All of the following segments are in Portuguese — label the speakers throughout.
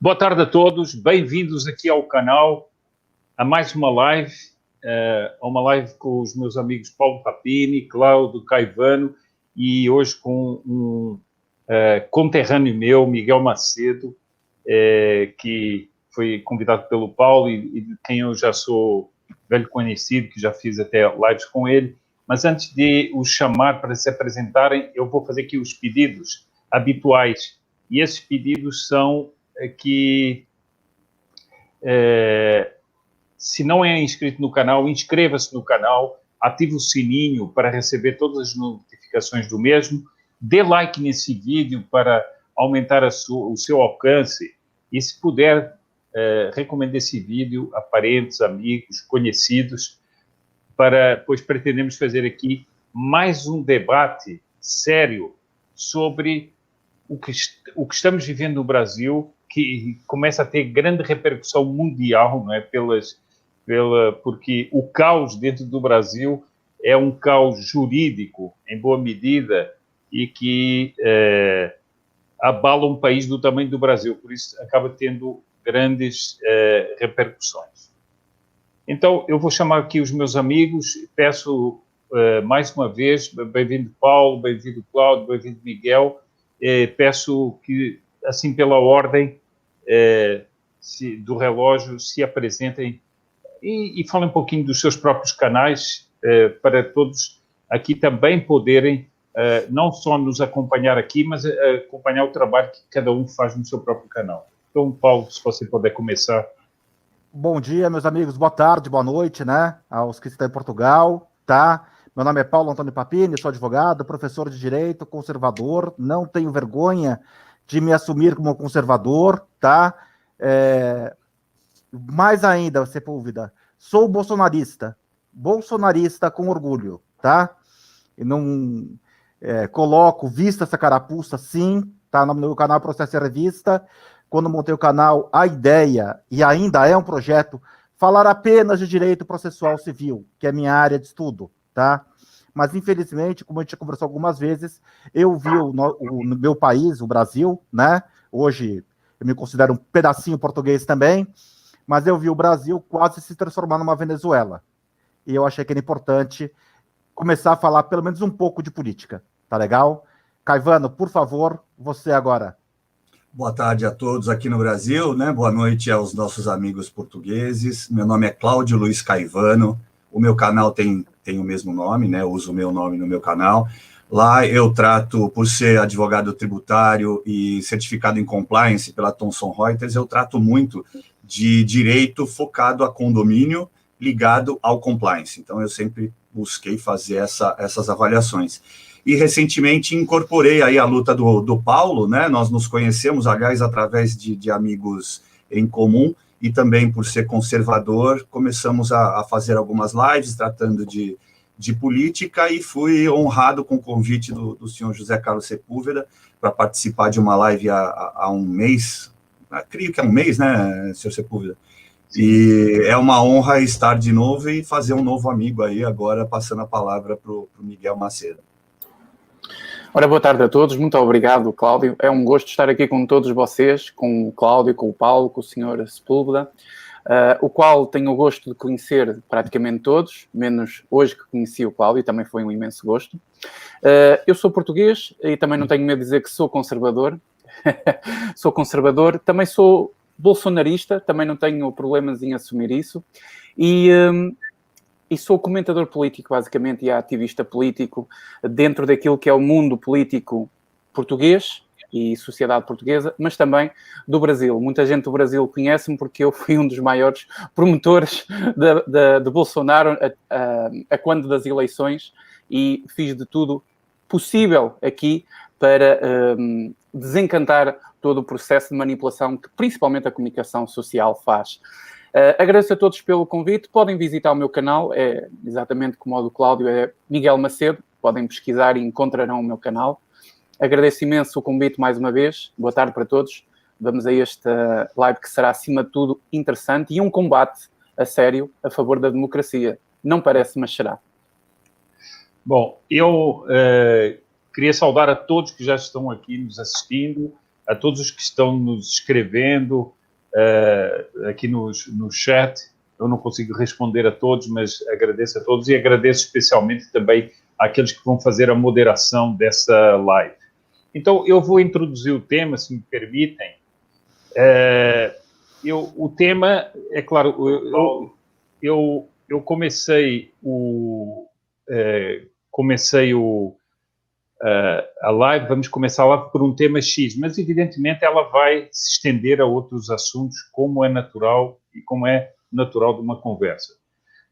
Speaker 1: Boa tarde a todos, bem-vindos aqui ao canal, a mais uma live, com os meus amigos Paulo Papini, Cláudio Caivano e hoje com um conterrâneo meu, Miguel Macedo, que foi convidado pelo Paulo e de quem eu já sou velho conhecido, que já fiz até lives com ele. Mas antes de os chamar para se apresentarem, eu vou fazer aqui os pedidos habituais. E esses pedidos são que, se não é inscrito no canal, inscreva-se no canal, ative o sininho para receber todas as notificações do mesmo, dê like nesse vídeo para aumentar o seu alcance e, se puder, recomende esse vídeo a parentes, amigos, conhecidos, pois pretendemos fazer aqui mais um debate sério sobre o que estamos vivendo no Brasil, que começa a ter grande repercussão mundial, não é? Porque o caos dentro do Brasil é um caos jurídico, em boa medida, e que abala um país do tamanho do Brasil, por isso acaba tendo grandes repercussões. Então, eu vou chamar aqui os meus amigos, peço mais uma vez, bem-vindo Paulo, bem-vindo Cláudio, bem-vindo Miguel, peço que, assim pela ordem do relógio, se apresentem e falem um pouquinho dos seus próprios canais, para todos aqui também poderem não só nos acompanhar aqui, mas acompanhar o trabalho que cada um faz no seu próprio canal. Então, Paulo, se você puder começar.
Speaker 2: Bom dia, meus amigos, boa tarde, boa noite, né, aos que estão em Portugal, tá? Meu nome é Paulo Antônio Papini, sou advogado, professor de Direito, conservador, não tenho vergonha de me assumir como conservador, tá? Mais ainda, Sepúlveda, sou bolsonarista com orgulho, tá? E não coloco vista essa carapuça, sim, tá? No meu canal Processo e Revista. Quando montei o canal, a ideia, e ainda é um projeto, falar apenas de direito processual civil, que é minha área de estudo, tá? Mas, infelizmente, como a gente já conversou algumas vezes, eu vi o meu país, o Brasil, né? Hoje, eu me considero um pedacinho português também, mas eu vi o Brasil quase se transformar numa Venezuela. E eu achei que era importante começar a falar pelo menos um pouco de política, tá legal? Caivano, por favor, você agora.
Speaker 3: Boa tarde a todos aqui no Brasil, né? Boa noite aos nossos amigos portugueses. Meu nome é Cláudio Luiz Caivano. O meu canal tem o mesmo nome, né? Eu uso o meu nome no meu canal. Lá eu trato, por ser advogado tributário e certificado em compliance pela Thomson Reuters, eu trato muito de direito focado a condomínio ligado ao compliance. Então, eu sempre busquei fazer essas avaliações. E recentemente incorporei aí a luta do Paulo, né? Nós nos conhecemos, aliás, através de amigos em comum, e também por ser conservador, começamos a fazer algumas lives tratando de política, e fui honrado com o convite do senhor José Carlos Sepúlveda para participar de uma live há um mês, creio que é um mês, né, senhor Sepúlveda? E é uma honra estar de novo e fazer um novo amigo aí, agora passando a palavra para o Miguel Macedo.
Speaker 4: Ora, boa tarde a todos, muito obrigado, Cláudio. É um gosto estar aqui com todos vocês, com o Cláudio, com o Paulo, com o Sr. Sepúlveda, o qual tenho o gosto de conhecer praticamente todos, menos hoje que conheci o Cláudio, também foi um imenso gosto. Eu sou português e também não tenho medo de dizer que sou conservador. Sou conservador, também sou bolsonarista, também não tenho problemas em assumir isso. E sou comentador político, basicamente, e ativista político dentro daquilo que é o mundo político português e sociedade portuguesa, mas também do Brasil. Muita gente do Brasil conhece-me porque eu fui um dos maiores promotores de Bolsonaro a quando das eleições, e fiz de tudo possível aqui para desencantar todo o processo de manipulação que principalmente a comunicação social faz. Agradeço a todos pelo convite. Podem visitar o meu canal, é exatamente como o do Cláudio, é Miguel Macedo. Podem pesquisar e encontrarão o meu canal. Agradeço imenso o convite mais uma vez. Boa tarde para todos. Vamos a esta live que será, acima de tudo, interessante e um combate a sério a favor da democracia. Não parece, mas será.
Speaker 1: Bom, eu queria saudar a todos que já estão aqui nos assistindo, a todos os que estão nos escrevendo aqui no chat. Eu não consigo responder a todos, mas agradeço a todos e agradeço especialmente também àqueles que vão fazer a moderação dessa live. Então, eu vou introduzir o tema, se me permitem. O tema, é claro, eu comecei a live, vamos começar a live por um tema X, mas evidentemente ela vai se estender a outros assuntos, como é natural e como é natural de uma conversa.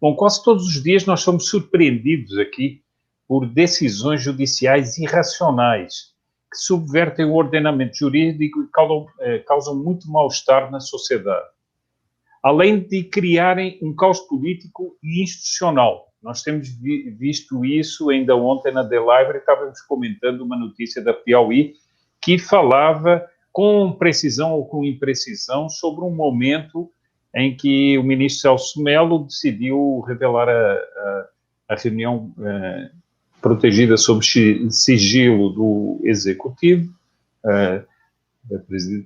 Speaker 1: Bom, quase todos os dias nós somos surpreendidos aqui por decisões judiciais irracionais que subvertem o ordenamento jurídico e causam muito mal-estar na sociedade. Além de criarem um caos político e institucional. Nós temos visto isso ainda ontem na The Library, estávamos comentando uma notícia da Piauí que falava com precisão ou com imprecisão sobre um momento em que o ministro Celso Mello decidiu revelar a reunião protegida sob sigilo do Executivo,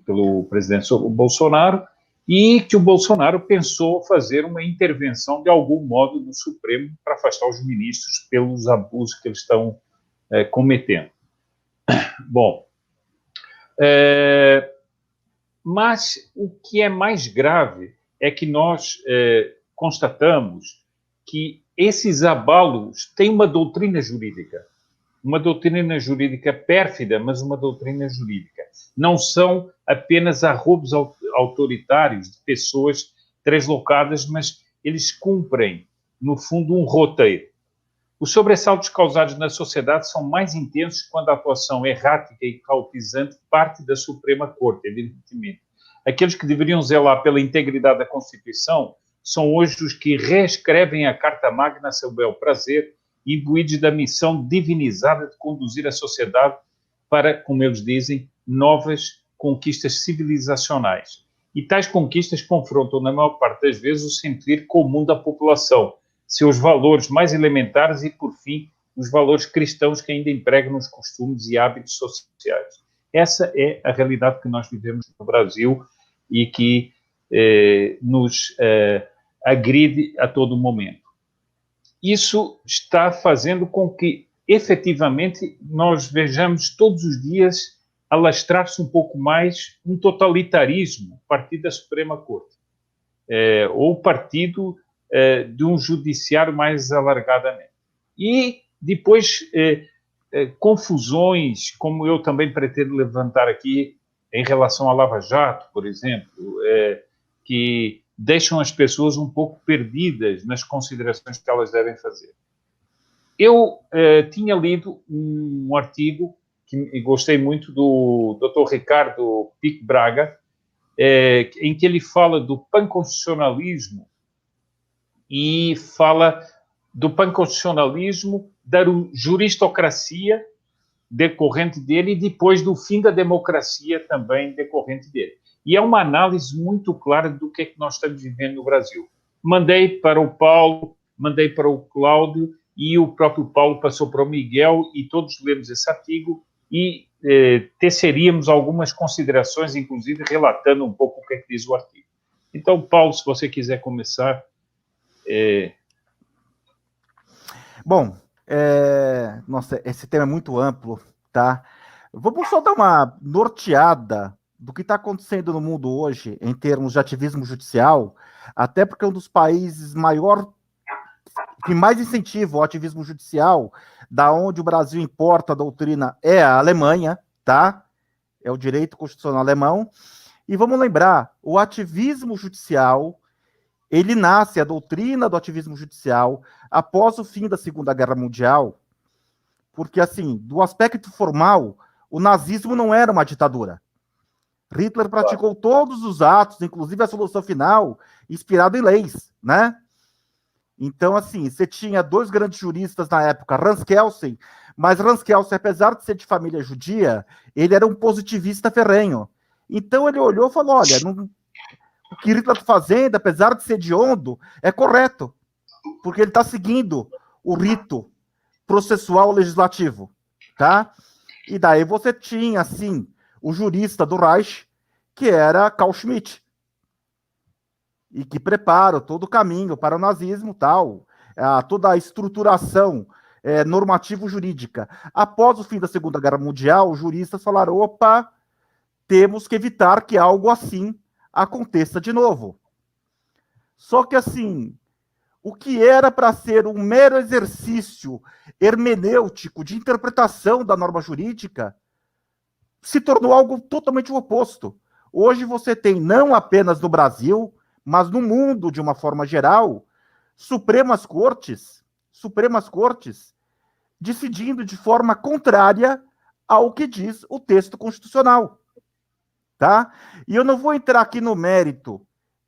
Speaker 1: pelo presidente Bolsonaro, e que o Bolsonaro pensou fazer uma intervenção de algum modo no Supremo para afastar os ministros pelos abusos que eles estão cometendo. Bom, mas o que é mais grave é que nós constatamos que esses abalos têm uma doutrina jurídica pérfida, mas uma doutrina jurídica. Não são apenas arroubos autoritários de pessoas translocadas, mas eles cumprem, no fundo, um roteiro. Os sobressaltos causados na sociedade são mais intensos quando a atuação errática e cautizante parte da Suprema Corte, evidentemente. Aqueles que deveriam zelar pela integridade da Constituição são hoje os que reescrevem a Carta Magna a seu bel prazer, imbuídos da missão divinizada de conduzir a sociedade para, como eles dizem, novas conquistas civilizacionais. E tais conquistas confrontam, na maior parte das vezes, o sentir comum da população, seus valores mais elementares e, por fim, os valores cristãos que ainda empregam nos costumes e hábitos sociais. Essa é a realidade que nós vivemos no Brasil e que nos agride a todo momento. Isso está fazendo com que, efetivamente, nós vejamos todos os dias alastrar-se um pouco mais um totalitarismo, partido da Suprema Corte, ou partido de um judiciário mais alargadamente. E depois confusões, como eu também pretendo levantar aqui, em relação à Lava Jato, por exemplo, que deixam as pessoas um pouco perdidas nas considerações que elas devem fazer. Eu tinha lido um artigo que gostei muito do Dr. Ricardo Pic Braga, em que ele fala do panconstitucionalismo e fala do panconstitucionalismo, da juristocracia decorrente dele e depois do fim da democracia também decorrente dele. E é uma análise muito clara do que é que nós estamos vivendo no Brasil. Mandei para o Paulo, mandei para o Cláudio e o próprio Paulo passou para o Miguel e todos lemos esse artigo e teceríamos algumas considerações, inclusive relatando um pouco o que é que diz o artigo. Então, Paulo, se você quiser começar.
Speaker 2: Bom, nossa, esse tema é muito amplo, tá? Vamos só dar uma norteada do que está acontecendo no mundo hoje em termos de ativismo judicial, até porque um dos países que mais incentiva o ativismo judicial, da onde o Brasil importa a doutrina, é a Alemanha, tá? É o direito constitucional alemão. E vamos lembrar, o ativismo judicial, ele nasce, a doutrina do ativismo judicial, após o fim da Segunda Guerra Mundial, porque, assim, do aspecto formal, o nazismo não era uma ditadura. Hitler praticou todos os atos, inclusive a solução final, inspirado em leis, né? Então, assim, você tinha dois grandes juristas na época, Hans Kelsen, mas Hans Kelsen, apesar de ser de família judia, ele era um positivista ferrenho. Então, ele olhou e falou, olha, o que Hitler está fazendo, apesar de ser hediondo, é correto, porque ele está seguindo o rito processual legislativo, tá? E daí você tinha, assim, o jurista do Reich, que era Carl Schmitt, e que prepara todo o caminho para o nazismo, tal, toda a estruturação normativo-jurídica. Após o fim da Segunda Guerra Mundial, os juristas falaram, opa, temos que evitar que algo assim aconteça de novo. Só que, assim, o que era para ser um mero exercício hermenêutico de interpretação da norma jurídica se tornou algo totalmente oposto. Hoje você tem, não apenas no Brasil, mas no mundo, de uma forma geral, Supremas Cortes decidindo de forma contrária ao que diz o texto constitucional. Tá? E eu não vou entrar aqui no mérito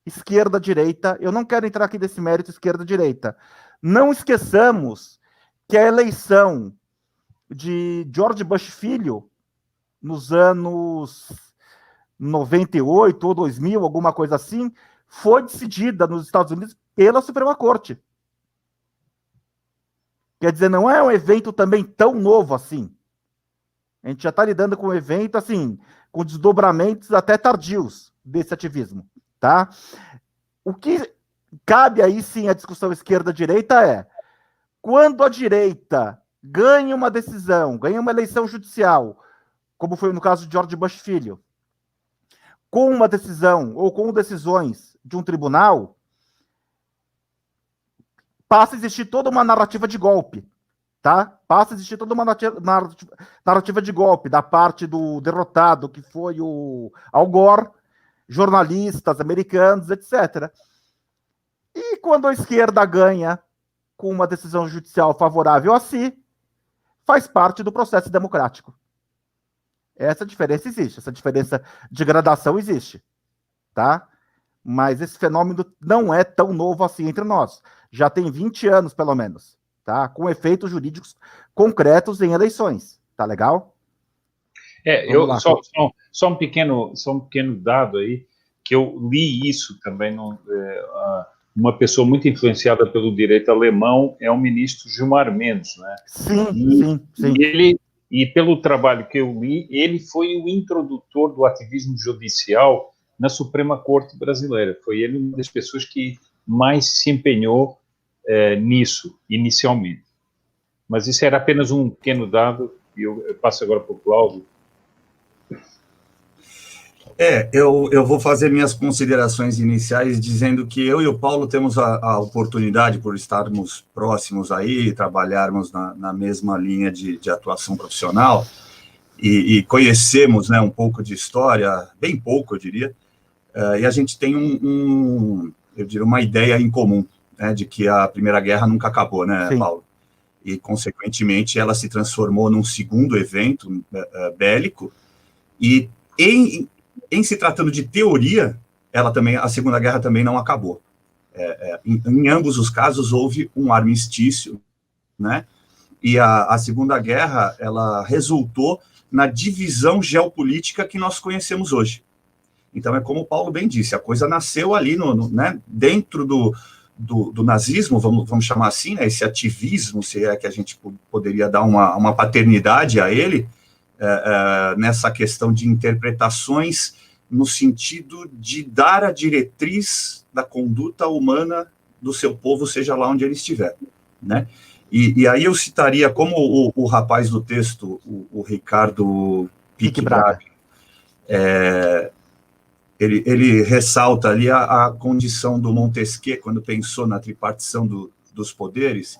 Speaker 2: esquerda-direita, eu não quero entrar aqui nesse mérito esquerda-direita. Não esqueçamos que a eleição de George Bush Filho, nos anos 98 ou 2000, alguma coisa assim, foi decidida nos Estados Unidos pela Suprema Corte. Quer dizer, não é um evento também tão novo assim. A gente já está lidando com um evento, assim, com desdobramentos até tardios desse ativismo, tá? O que cabe aí, sim, a discussão esquerda-direita é, quando a direita ganha uma decisão, ganha uma eleição judicial, como foi no caso de George Bush Filho, com uma decisão ou com decisões de um tribunal, passa a existir toda uma narrativa de golpe, tá? Passa a existir toda uma narrativa de golpe da parte do derrotado, que foi o Al Gore, jornalistas americanos, etc. E quando a esquerda ganha com uma decisão judicial favorável a si, faz parte do processo democrático. Essa diferença existe, essa diferença de gradação existe, tá? Mas esse fenômeno não é tão novo assim entre nós. Já tem 20 anos, pelo menos, tá? Com efeitos jurídicos concretos em eleições. Tá legal?
Speaker 1: Só um pequeno dado aí, que eu li isso também, uma pessoa muito influenciada pelo direito alemão é o ministro Gilmar Mendes, né?
Speaker 2: Sim.
Speaker 1: E pelo trabalho que eu li, ele foi o introdutor do ativismo judicial na Suprema Corte Brasileira. Foi ele uma das pessoas que mais se empenhou nisso, inicialmente. Mas isso era apenas um pequeno dado, e eu passo agora para o Cláudio.
Speaker 3: Eu vou fazer minhas considerações iniciais dizendo que eu e o Paulo temos a oportunidade, por estarmos próximos aí, trabalharmos na mesma linha de atuação profissional, e conhecemos, né, um pouco de história, bem pouco, eu diria, e a gente tem eu diria, uma ideia em comum, né, de que a Primeira Guerra nunca acabou, né, Sim. Paulo? E, consequentemente, ela se transformou num segundo evento bélico, e em se tratando de teoria, a Segunda Guerra também não acabou. Em ambos os casos, houve um armistício, né? E a Segunda Guerra, ela resultou na divisão geopolítica que nós conhecemos hoje. Então, é como o Paulo bem disse, a coisa nasceu ali, né, dentro do nazismo, vamos chamar assim, né, esse ativismo, se é que a gente poderia dar uma paternidade a ele, nessa questão de interpretações no sentido de dar a diretriz da conduta humana do seu povo, seja lá onde ele estiver, né? E aí eu citaria, como o rapaz do texto, o Ricardo Pique Braga, ele ressalta ali a condição do Montesquieu, quando pensou na tripartição dos poderes,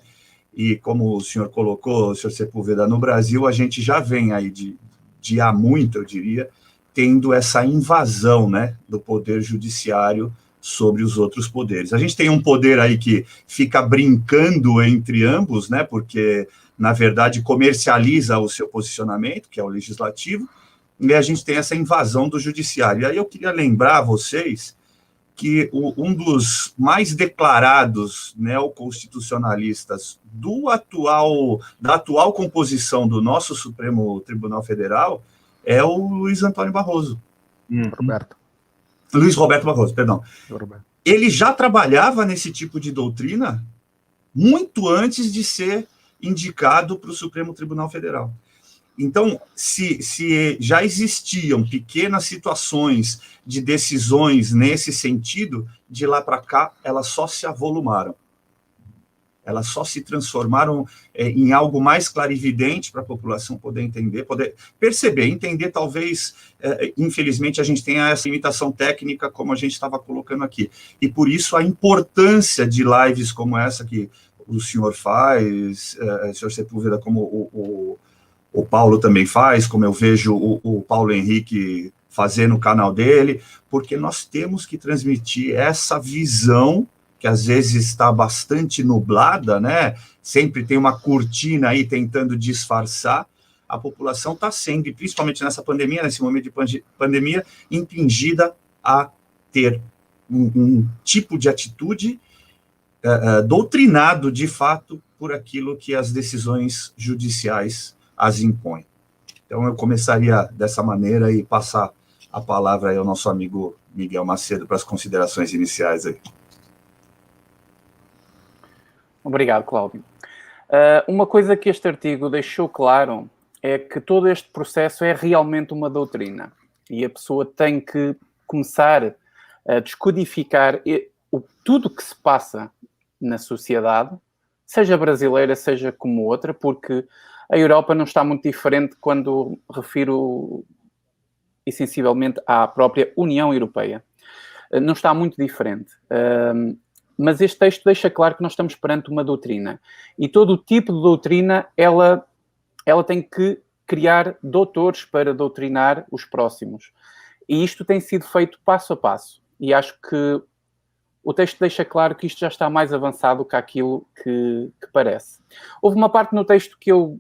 Speaker 3: e como o senhor colocou, senhor Sepúlveda, no Brasil a gente já vem aí de há muito, eu diria, tendo essa invasão, né, do poder judiciário sobre os outros poderes. A gente tem um poder aí que fica brincando entre ambos, né, porque, na verdade, comercializa o seu posicionamento, que é o legislativo, e a gente tem essa invasão do judiciário. E aí eu queria lembrar a vocês que um dos mais declarados neoconstitucionalistas da atual composição do nosso Supremo Tribunal Federal é o Luiz Antônio Barroso. Luiz Roberto Barroso, perdão. Ele já trabalhava nesse tipo de doutrina muito antes de ser indicado para o Supremo Tribunal Federal. Então, se já existiam pequenas situações de decisões nesse sentido, de lá para cá, elas só se avolumaram. Elas só se transformaram em algo mais clarividente para a população poder entender, poder perceber, entender. Talvez, infelizmente, a gente tenha essa limitação técnica, como a gente estava colocando aqui. E por isso a importância de lives como essa que o senhor faz, senhor Sepúlveda, como o Paulo também faz, como eu vejo o Paulo Henrique fazer no canal dele, porque nós temos que transmitir essa visão que às vezes está bastante nublada, né? Sempre tem uma cortina aí tentando disfarçar. A população está sendo, e principalmente nessa pandemia, nesse momento de pandemia, impingida a ter um tipo de atitude doutrinado, de fato, por aquilo que as decisões judiciais as impõem. Então, eu começaria dessa maneira e passar a palavra aí ao nosso amigo Miguel Macedo para as considerações iniciais aí.
Speaker 4: Obrigado, Cláudio. Uma coisa que este artigo deixou claro é que todo este processo é realmente uma doutrina e a pessoa tem que começar a descodificar tudo o que se passa na sociedade, seja brasileira, seja como outra, porque a Europa não está muito diferente quando refiro sensivelmente à própria União Europeia. Não está muito diferente. Mas este texto deixa claro que nós estamos perante uma doutrina. E todo o tipo de doutrina, ela tem que criar doutores para doutrinar os próximos. E isto tem sido feito passo a passo. E acho que o texto deixa claro que isto já está mais avançado que aquilo que parece. Houve uma parte no texto que eu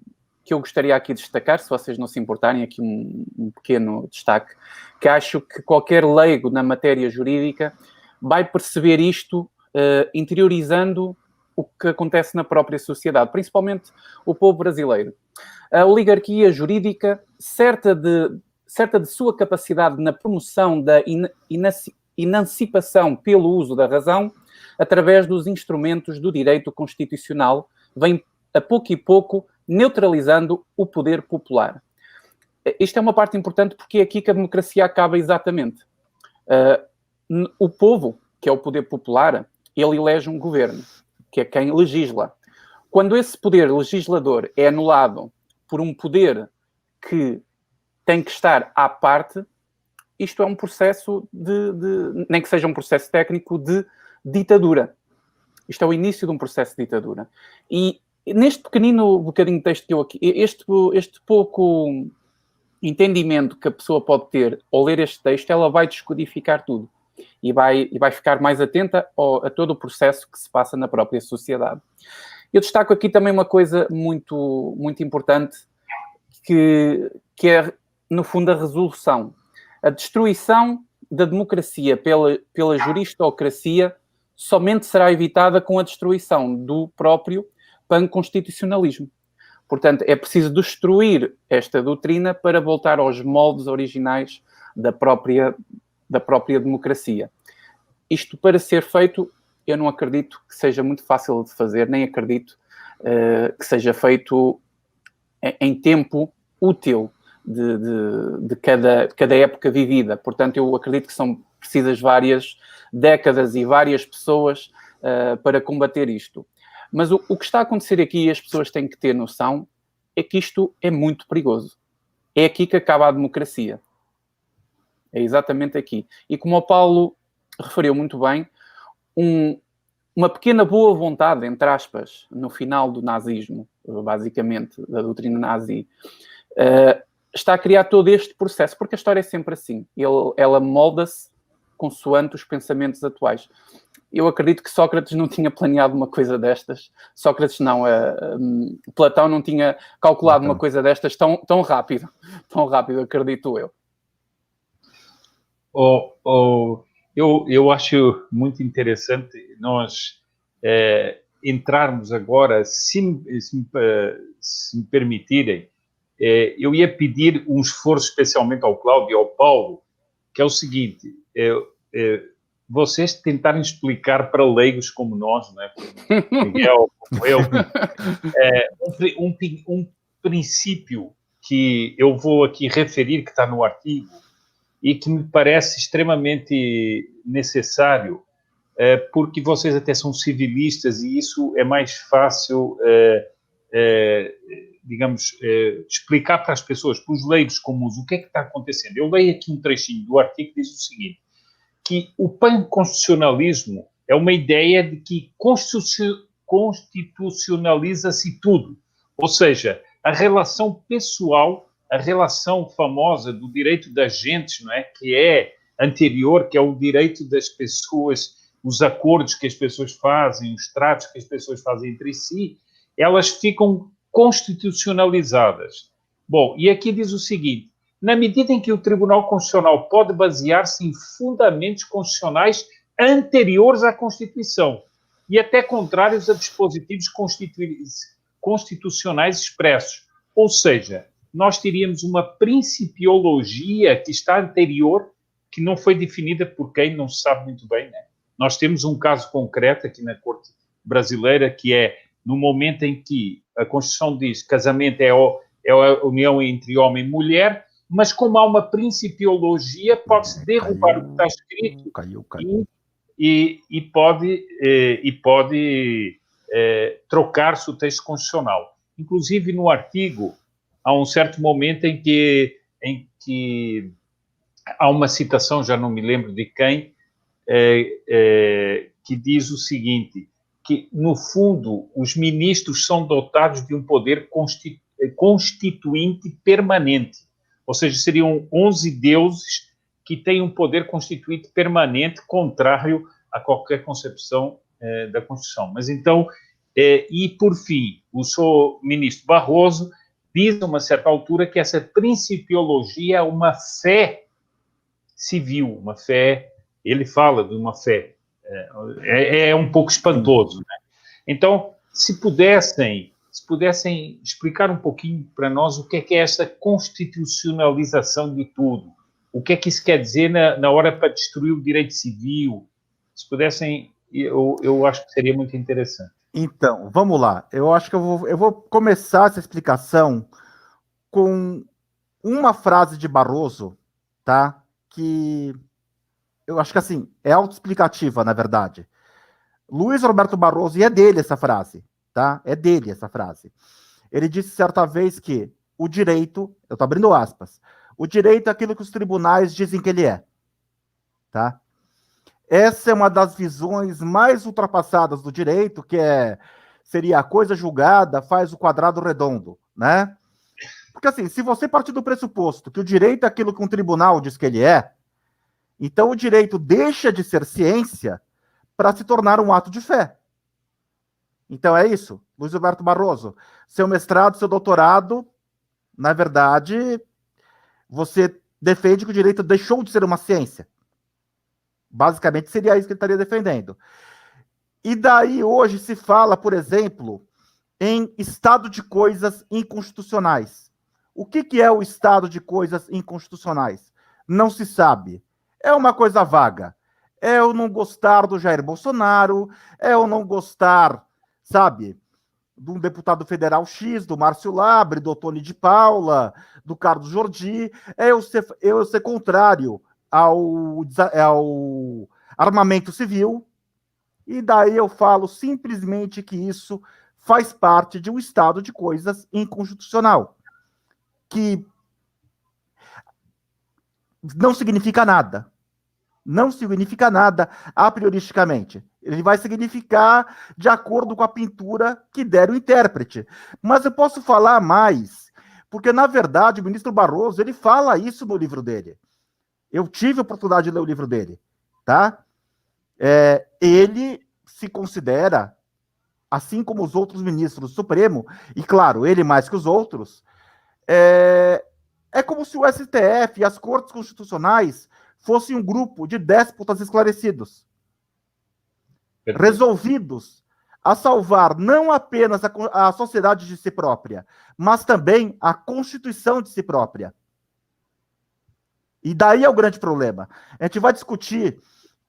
Speaker 4: gostaria aqui de destacar, se vocês não se importarem, aqui um pequeno destaque, que acho que qualquer leigo na matéria jurídica vai perceber isto interiorizando o que acontece na própria sociedade, principalmente o povo brasileiro. A oligarquia jurídica, certa de sua capacidade na promoção da emancipação pelo uso da razão, através dos instrumentos do direito constitucional, vem a pouco e pouco neutralizando o poder popular. Isto é uma parte importante porque é aqui que a democracia acaba exatamente. O povo, que é o poder popular, ele elege um governo, que é quem legisla. Quando esse poder legislador é anulado por um poder que tem que estar à parte, isto é um processo nem que seja um processo técnico, de ditadura. Isto é o início de um processo de ditadura. E neste bocadinho de texto que eu aqui, este pouco entendimento que a pessoa pode ter ao ler este texto, ela vai descodificar tudo. E vai ficar mais atenta a todo o processo que se passa na própria sociedade. Eu destaco aqui também uma coisa muito, muito importante, que é, no fundo, a resolução. A destruição da democracia pela juristocracia somente será evitada com a destruição do próprio panconstitucionalismo. Portanto, é preciso destruir esta doutrina para voltar aos moldes originais da própria democracia. Isto, para ser feito, eu não acredito que seja muito fácil de fazer, nem acredito que seja feito em tempo útil de cada época vivida. Portanto, eu acredito que são precisas várias décadas e várias pessoas para combater isto. Mas o que está a acontecer aqui, e as pessoas têm que ter noção, é que isto é muito perigoso. É aqui que acaba a democracia. É exatamente aqui. E como o Paulo referiu muito bem, uma pequena boa vontade, entre aspas, no final do nazismo, basicamente, da doutrina nazi, está a criar todo este processo, porque a história é sempre assim. Ela molda-se consoante os pensamentos atuais. Eu acredito que Sócrates não tinha planeado uma coisa destas. Sócrates não, Platão não tinha calculado uma coisa destas tão rápido. Tão rápido, acredito eu.
Speaker 1: Eu acho muito interessante nós entrarmos agora, se me permitirem, eu ia pedir um esforço especialmente ao Cláudio e ao Paulo, que é o seguinte, vocês tentarem explicar para leigos como nós, né, como Miguel, como eu, um princípio que eu vou aqui referir, que está no artigo, e que me parece extremamente necessário, porque vocês até são civilistas e isso é mais fácil, digamos, explicar para as pessoas, para os leigos comuns, o que é que está acontecendo. Eu leio aqui um trechinho do artigo que diz o seguinte, que o panconstitucionalismo é uma ideia de que constitucionaliza-se tudo, ou seja, a relação pessoal, a relação famosa do direito das gentes, não é? Que é anterior, que é o direito das pessoas, os acordos que as pessoas fazem, os tratos que as pessoas fazem entre si, elas ficam constitucionalizadas. Bom, e aqui diz o seguinte, na medida em que o Tribunal Constitucional pode basear-se em fundamentos constitucionais anteriores à Constituição e até contrários a dispositivos constitucionais expressos. Ou seja, nós teríamos uma principiologia que está anterior, que não foi definida por quem, não se sabe muito bem, né? Nós temos um caso concreto aqui na Corte Brasileira, que é no momento em que a Constituição diz que casamento é a união entre homem e mulher, mas como há uma principiologia, pode-se derrubar o que está escrito e pode trocar-se o texto constitucional. Inclusive, no artigo, há um certo momento em que há uma citação, já não me lembro de quem, que diz o seguinte, que, no fundo, os ministros são dotados de um poder constituinte permanente. Ou seja, seriam 11 deuses que têm um poder constituinte permanente, contrário a qualquer concepção da Constituição. Mas então, e por fim, o senhor ministro Barroso diz a uma certa altura que essa principiologia é uma fé civil, uma fé, ele fala de uma fé, é um pouco espantoso, né? Então, se pudessem explicar um pouquinho para nós o que é essa constitucionalização de tudo, o que é que isso quer dizer na hora para destruir o direito civil, se pudessem, eu acho que seria muito interessante.
Speaker 2: Então, vamos lá. Eu acho que eu vou começar essa explicação com uma frase de Barroso, tá? Que eu acho que, assim, é autoexplicativa, na verdade. Luiz Roberto Barroso, e é dele essa frase, tá? É dele essa frase. Ele disse certa vez que o direito, eu estou abrindo aspas, o direito é aquilo que os tribunais dizem que ele é, tá? Essa é uma das visões mais ultrapassadas do direito, que seria a coisa julgada faz o quadrado redondo, né? Porque, assim, se você partir do pressuposto que o direito é aquilo que um tribunal diz que ele é, então o direito deixa de ser ciência para se tornar um ato de fé. Então é isso, Luiz Roberto Barroso. Seu mestrado, seu doutorado, na verdade, você defende que o direito deixou de ser uma ciência. Basicamente seria isso que ele estaria defendendo. E daí hoje se fala, por exemplo, em estado de coisas inconstitucionais. O que é o estado de coisas inconstitucionais? Não se sabe. É uma coisa vaga. É eu não gostar do Jair Bolsonaro, é eu não gostar, sabe, de um deputado federal X, do Márcio Labre, do Tony de Paula, do Carlos Jordi, é eu ser contrário ao armamento civil, e daí eu falo simplesmente que isso faz parte de um estado de coisas inconstitucional, que não significa nada. Não significa nada a prioristicamente. Ele vai significar de acordo com a pintura que der o intérprete. Mas eu posso falar mais, porque, na verdade, o ministro Barroso, ele fala isso no livro dele. Eu tive a oportunidade de ler o livro dele, tá? Ele se considera, assim como os outros ministros do Supremo, e, claro, ele mais que os outros, é como se o STF e as cortes constitucionais fossem um grupo de déspotas esclarecidos, resolvidos a salvar não apenas a sociedade de si própria, mas também a Constituição de si própria. E daí é o grande problema. A gente vai discutir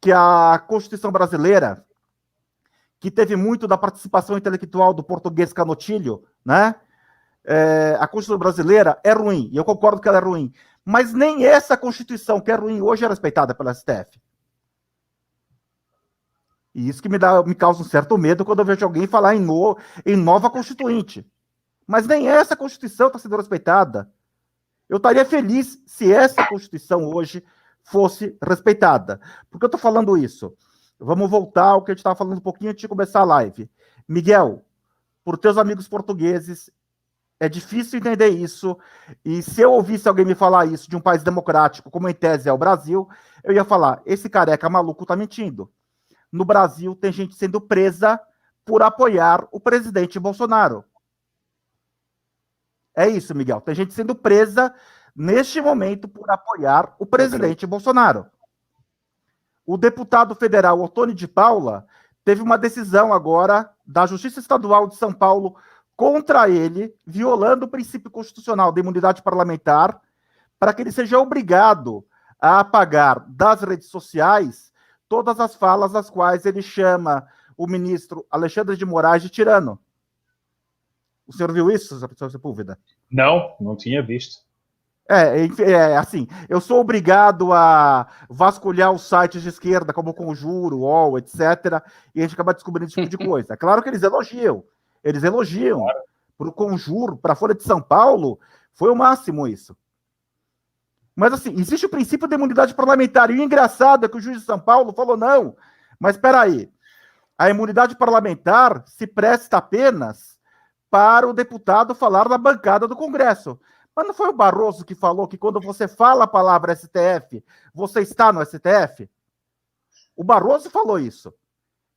Speaker 2: que a Constituição brasileira, que teve muito da participação intelectual do português Canotilho, né? a Constituição brasileira é ruim, e eu concordo que ela é ruim, mas nem essa Constituição que é ruim hoje é respeitada pela STF. E isso que me causa um certo medo quando eu vejo alguém falar em nova Constituinte. Mas nem essa Constituição está sendo respeitada. Eu estaria feliz se essa Constituição hoje fosse respeitada. Por que eu estou falando isso? Vamos voltar ao que a gente estava falando um pouquinho antes de começar a live. Miguel, por teus amigos portugueses, é difícil entender isso, e se eu ouvisse alguém me falar isso de um país democrático, como em tese é o Brasil, eu ia falar, esse careca maluco está mentindo. No Brasil tem gente sendo presa por apoiar o presidente Bolsonaro. É isso, Miguel. Tem gente sendo presa neste momento por apoiar o presidente Bolsonaro. O deputado federal Ottoni de Paula teve uma decisão agora da Justiça Estadual de São Paulo contra ele, violando o princípio constitucional da imunidade parlamentar, para que ele seja obrigado a apagar das redes sociais todas as falas das quais ele chama o ministro Alexandre de Moraes de tirano. O senhor viu isso, Sr. Sepúlveda?
Speaker 1: Não tinha visto.
Speaker 2: Assim, eu sou obrigado a vasculhar os sites de esquerda, como o Conjuro, UOL, etc., e a gente acaba descobrindo esse tipo de coisa. É claro que eles elogiam. Claro. Para o Conjuro, para a Folha de São Paulo, foi o máximo isso. Mas, assim, existe o princípio da imunidade parlamentar, e o engraçado é que o juiz de São Paulo falou, não, mas espera aí, a imunidade parlamentar se presta apenas para o deputado falar na bancada do Congresso. Mas não foi o Barroso que falou que quando você fala a palavra STF, você está no STF? O Barroso falou isso.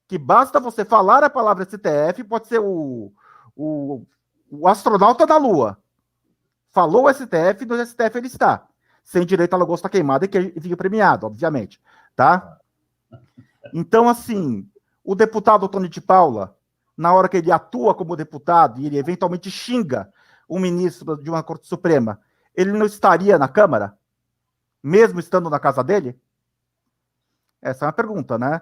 Speaker 2: Que basta você falar a palavra STF, pode ser o astronauta da Lua. Falou o STF, no STF ele está. Sem direito à lagosta queimada e que fica premiado, obviamente. Tá? Então, assim, o deputado Ottoni de Paula, na hora que ele atua como deputado e ele eventualmente xinga um ministro de uma Corte Suprema, ele não estaria na Câmara? Mesmo estando na casa dele? Essa é uma pergunta, né?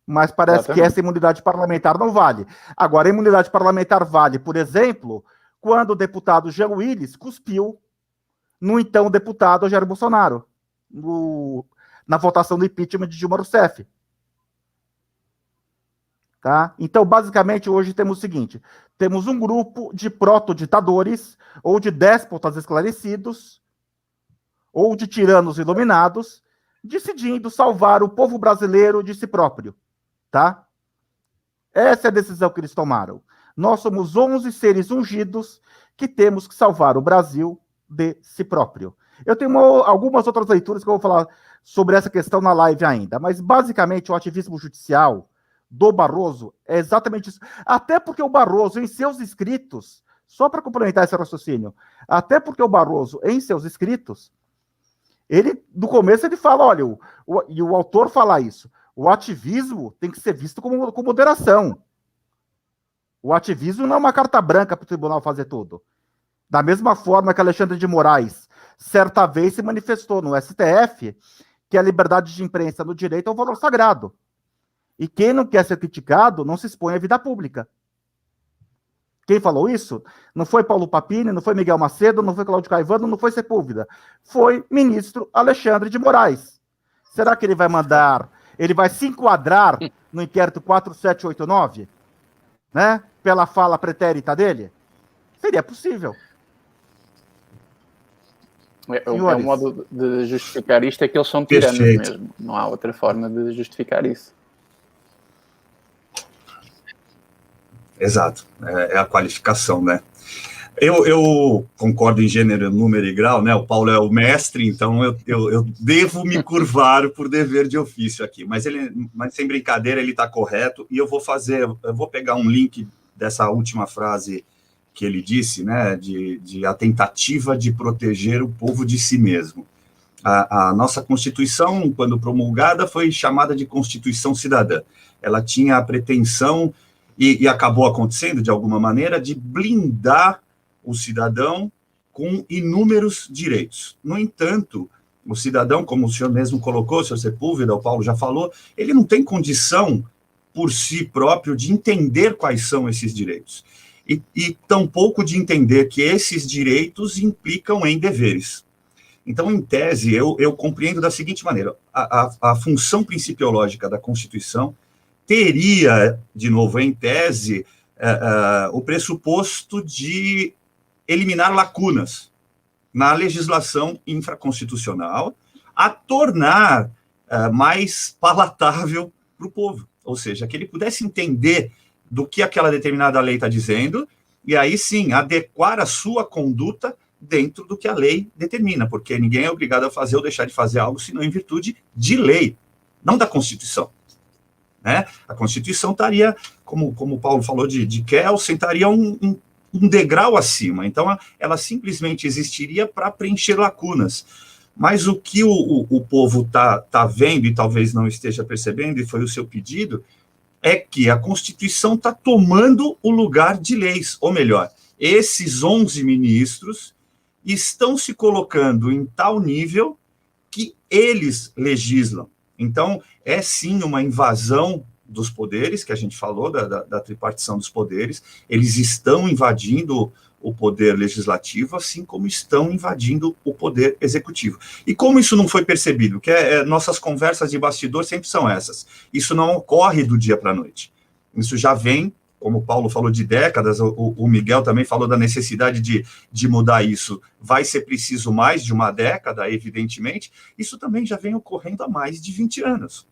Speaker 2: Mas parece que essa imunidade parlamentar não vale. Agora, a imunidade parlamentar vale, por exemplo, quando o deputado Jean Willis cuspiu no então deputado Jair Bolsonaro, na votação do impeachment de Dilma Rousseff. Tá? Então, basicamente, hoje temos o seguinte, temos um grupo de proto-ditadores, ou de déspotas esclarecidos, ou de tiranos iluminados, decidindo salvar o povo brasileiro de si próprio. Tá? Essa é a decisão que eles tomaram. Nós somos 11 seres ungidos que temos que salvar o Brasil de si próprio. Eu tenho algumas outras leituras que eu vou falar sobre essa questão na live ainda, mas basicamente o ativismo judicial do Barroso é exatamente isso. Até porque o Barroso, em seus escritos, só para complementar esse raciocínio, até porque o Barroso, em seus escritos, ele, no começo, ele fala, olha, e o autor fala isso, o ativismo tem que ser visto com moderação. O ativismo não é uma carta branca para o tribunal fazer tudo. Da mesma forma que Alexandre de Moraes, certa vez, se manifestou no STF que a liberdade de imprensa no direito é um valor sagrado. E quem não quer ser criticado não se expõe à vida pública. Quem falou isso? Não foi Paulo Papini, não foi Miguel Macedo, não foi Cláudio Caivano, não foi Sepúlveda. Foi ministro Alexandre de Moraes. Será que ele vai se enquadrar no inquérito 4789? Né? Pela fala pretérita dele? Seria possível.
Speaker 4: O modo de justificar isto é que eles são tiranos mesmo. Não há outra forma de justificar isso.
Speaker 3: Exato, é a qualificação, né? Eu concordo em gênero, número e grau, né? O Paulo é o mestre, então eu devo me curvar por dever de ofício aqui. Mas sem brincadeira, ele está correto. E eu vou pegar um link dessa última frase que ele disse, né? De a tentativa de proteger o povo de si mesmo. A nossa Constituição, quando promulgada, foi chamada de Constituição Cidadã. Ela tinha a pretensão e acabou acontecendo, de alguma maneira, de blindar o cidadão com inúmeros direitos. No entanto, o cidadão, como o senhor mesmo colocou, senhor Sepúlveda, o Paulo já falou, ele não tem condição, por si próprio, de entender quais são esses direitos. e tampouco de entender que esses direitos implicam em deveres. Então, em tese, eu compreendo da seguinte maneira: a função principiológica da Constituição teria, de novo, em tese, o pressuposto de eliminar lacunas na legislação infraconstitucional, a tornar mais palatável para o povo, ou seja, que ele pudesse entender do que aquela determinada lei está dizendo, e aí sim, adequar a sua conduta dentro do que a lei determina, porque ninguém é obrigado a fazer ou deixar de fazer algo, senão em virtude de lei, não da Constituição. Né? A Constituição estaria, como o Paulo falou de Kelsen, estaria um degrau acima, então ela simplesmente existiria para preencher lacunas. Mas o que o povo tá vendo, e talvez não esteja percebendo, e foi o seu pedido, é que a Constituição está tomando o lugar de leis, ou melhor, esses 11 ministros estão se colocando em tal nível que eles legislam. Então, é sim uma invasão dos poderes, que a gente falou, da tripartição dos poderes, eles estão invadindo o poder legislativo, assim como estão invadindo o poder executivo. E como isso não foi percebido? Que nossas conversas de bastidor sempre são essas. Isso não ocorre do dia para a noite. Isso já vem, como o Paulo falou, de décadas, o Miguel também falou da necessidade de mudar isso. Vai ser preciso mais de uma década, evidentemente. Isso também já vem ocorrendo há mais de 20 anos.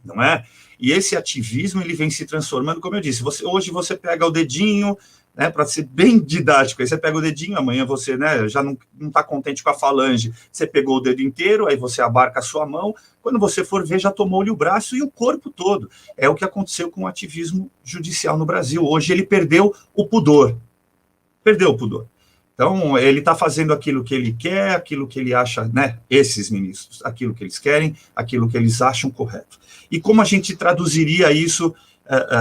Speaker 3: Não é? E esse ativismo, ele vem se transformando, como eu disse, hoje você pega o dedinho, né, para ser bem didático, aí você pega o dedinho, amanhã você, né, já não está contente com a falange, você pegou o dedo inteiro, aí você abarca a sua mão, quando você for ver, já tomou-lhe o braço e o corpo todo. É o que aconteceu com o ativismo judicial no Brasil. Hoje ele perdeu o pudor. Perdeu o pudor. Então, ele está fazendo aquilo que ele quer, aquilo que ele acha, né, esses ministros, aquilo que eles querem, aquilo que eles acham correto. E como a gente traduziria isso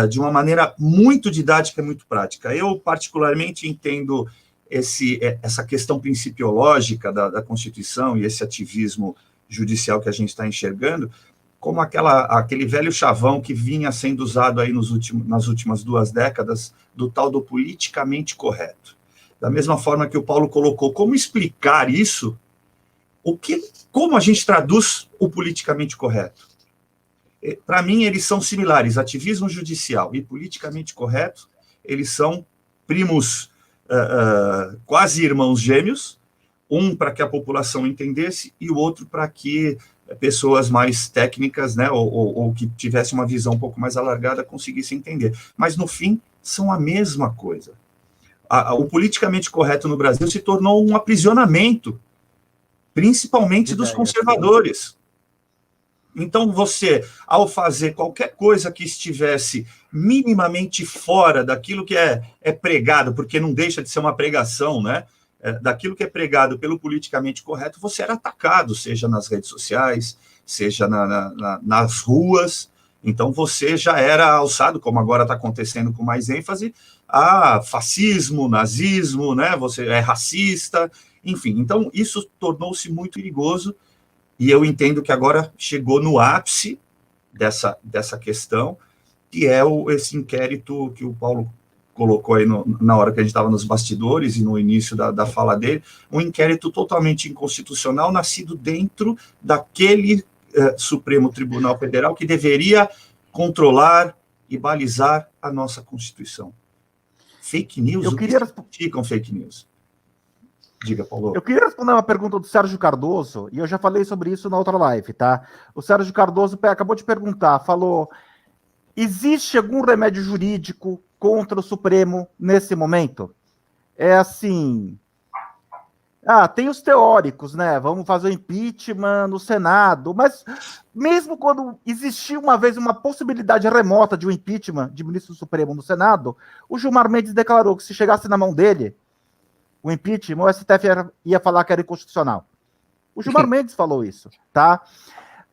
Speaker 3: de uma maneira muito didática e muito prática? Eu, particularmente, entendo essa questão principiológica da Constituição e esse ativismo judicial que a gente está enxergando como aquele velho chavão que vinha sendo usado aí nas últimas 2 décadas, do tal do politicamente correto. Da mesma forma que o Paulo colocou, como explicar isso? Como a gente traduz o politicamente correto? Para mim, eles são similares. Ativismo judicial e politicamente correto, eles são primos, quase irmãos gêmeos, um para que a população entendesse e o outro para que pessoas mais técnicas, né, ou que tivessem uma visão um pouco mais alargada, conseguissem entender. Mas, no fim, são a mesma coisa. O politicamente correto no Brasil se tornou um aprisionamento, principalmente dos conservadores. Então, você, ao fazer qualquer coisa que estivesse minimamente fora daquilo que é pregado, porque não deixa de ser uma pregação, né? Daquilo que é pregado pelo politicamente correto, você era atacado, seja nas redes sociais, seja nas ruas. Então, você já era alçado, como agora está acontecendo com mais ênfase, a fascismo, nazismo, né? Você é racista, enfim. Então, isso tornou-se muito perigoso. E eu entendo que agora chegou no ápice dessa questão, que é esse inquérito que o Paulo colocou aí na hora que a gente estava nos bastidores e no início da fala dele, um inquérito totalmente inconstitucional, nascido dentro daquele Supremo Tribunal Federal que deveria controlar e balizar a nossa Constituição. Fake news? O que significam fake news? Diga, Paulo.
Speaker 2: Eu queria responder uma pergunta do Sérgio Cardoso, e eu já falei sobre isso na outra live, tá? O Sérgio Cardoso acabou de perguntar, falou, existe algum remédio jurídico contra o Supremo nesse momento? É assim, tem os teóricos, né? Vamos fazer o impeachment no Senado, mas mesmo quando existiu uma vez uma possibilidade remota de um impeachment de ministro do Supremo no Senado, o Gilmar Mendes declarou que se chegasse na mão dele, o impeachment, o STF ia falar que era inconstitucional. O Gilmar Mendes falou isso, tá?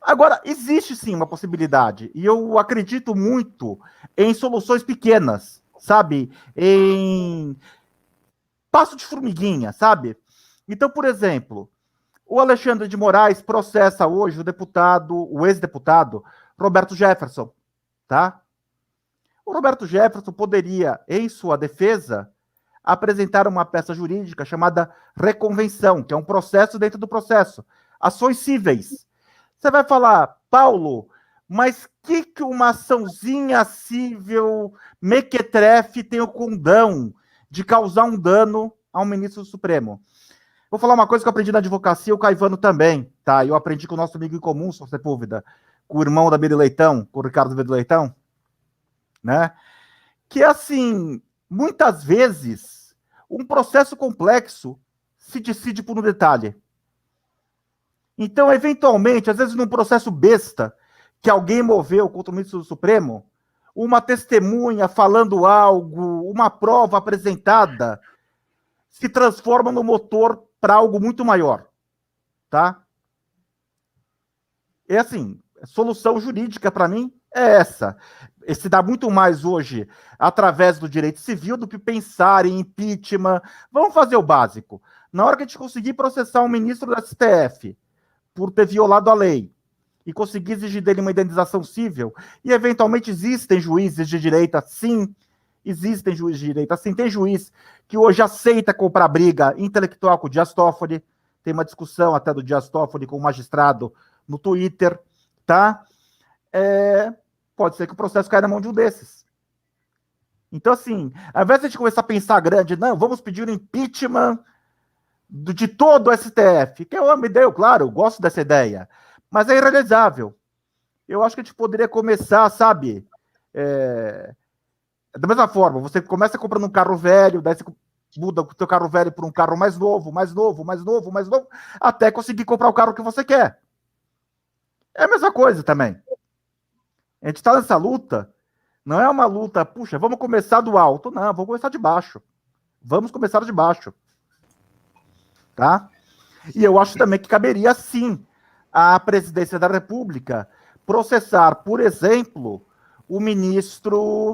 Speaker 2: Agora, existe sim uma possibilidade, e eu acredito muito em soluções pequenas, sabe? Em passo de formiguinha, sabe? Então, por exemplo, o Alexandre de Moraes processa hoje o ex-deputado Roberto Jefferson, tá? O Roberto Jefferson poderia, em sua defesa, apresentar uma peça jurídica chamada reconvenção, que é um processo dentro do processo. Ações cíveis. Você vai falar, Paulo, mas que uma açãozinha cível mequetrefe tem o condão de causar um dano ao ministro do Supremo? Vou falar uma coisa que eu aprendi na advocacia, o Caivano também, tá? Eu aprendi com o nosso amigo em comum, Sr. Sepúlveda, com o irmão da Miri Leitão, com o Ricardo Vedo Leitão, né? Que, assim, muitas vezes, um processo complexo se decide por um detalhe. Então, eventualmente, às vezes num processo besta, que alguém moveu contra o ministro do Supremo, uma testemunha falando algo, uma prova apresentada, se transforma no motor para algo muito maior, tá? É assim, a solução jurídica para mim é essa. Se dá muito mais hoje através do direito civil do que pensar em impeachment. Vamos fazer o básico. Na hora que a gente conseguir processar um ministro do STF por ter violado a lei e conseguir exigir dele uma indenização civil, e eventualmente existem juízes de direita, sim, existem juízes de direita, sim, tem juiz que hoje aceita comprar briga intelectual com o Dias Toffoli, tem uma discussão até do Dias Toffoli com o magistrado no Twitter, tá? Pode ser que o processo caia na mão de um desses. Então, assim, ao invés de a gente começar a pensar grande, não, vamos pedir o impeachment de todo o STF, que eu amo ideia, claro, eu gosto dessa ideia, mas é irrealizável. Eu acho que a gente poderia começar, sabe, da mesma forma, você começa comprando um carro velho, daí você muda o teu carro velho por um carro mais novo, até conseguir comprar o carro que você quer. É a mesma coisa também. A gente está nessa luta, não é uma luta, puxa, vamos começar do alto. Não, vamos começar de baixo. Vamos começar de baixo. Tá? E eu acho também que caberia, sim, à presidência da República processar, por exemplo, o ministro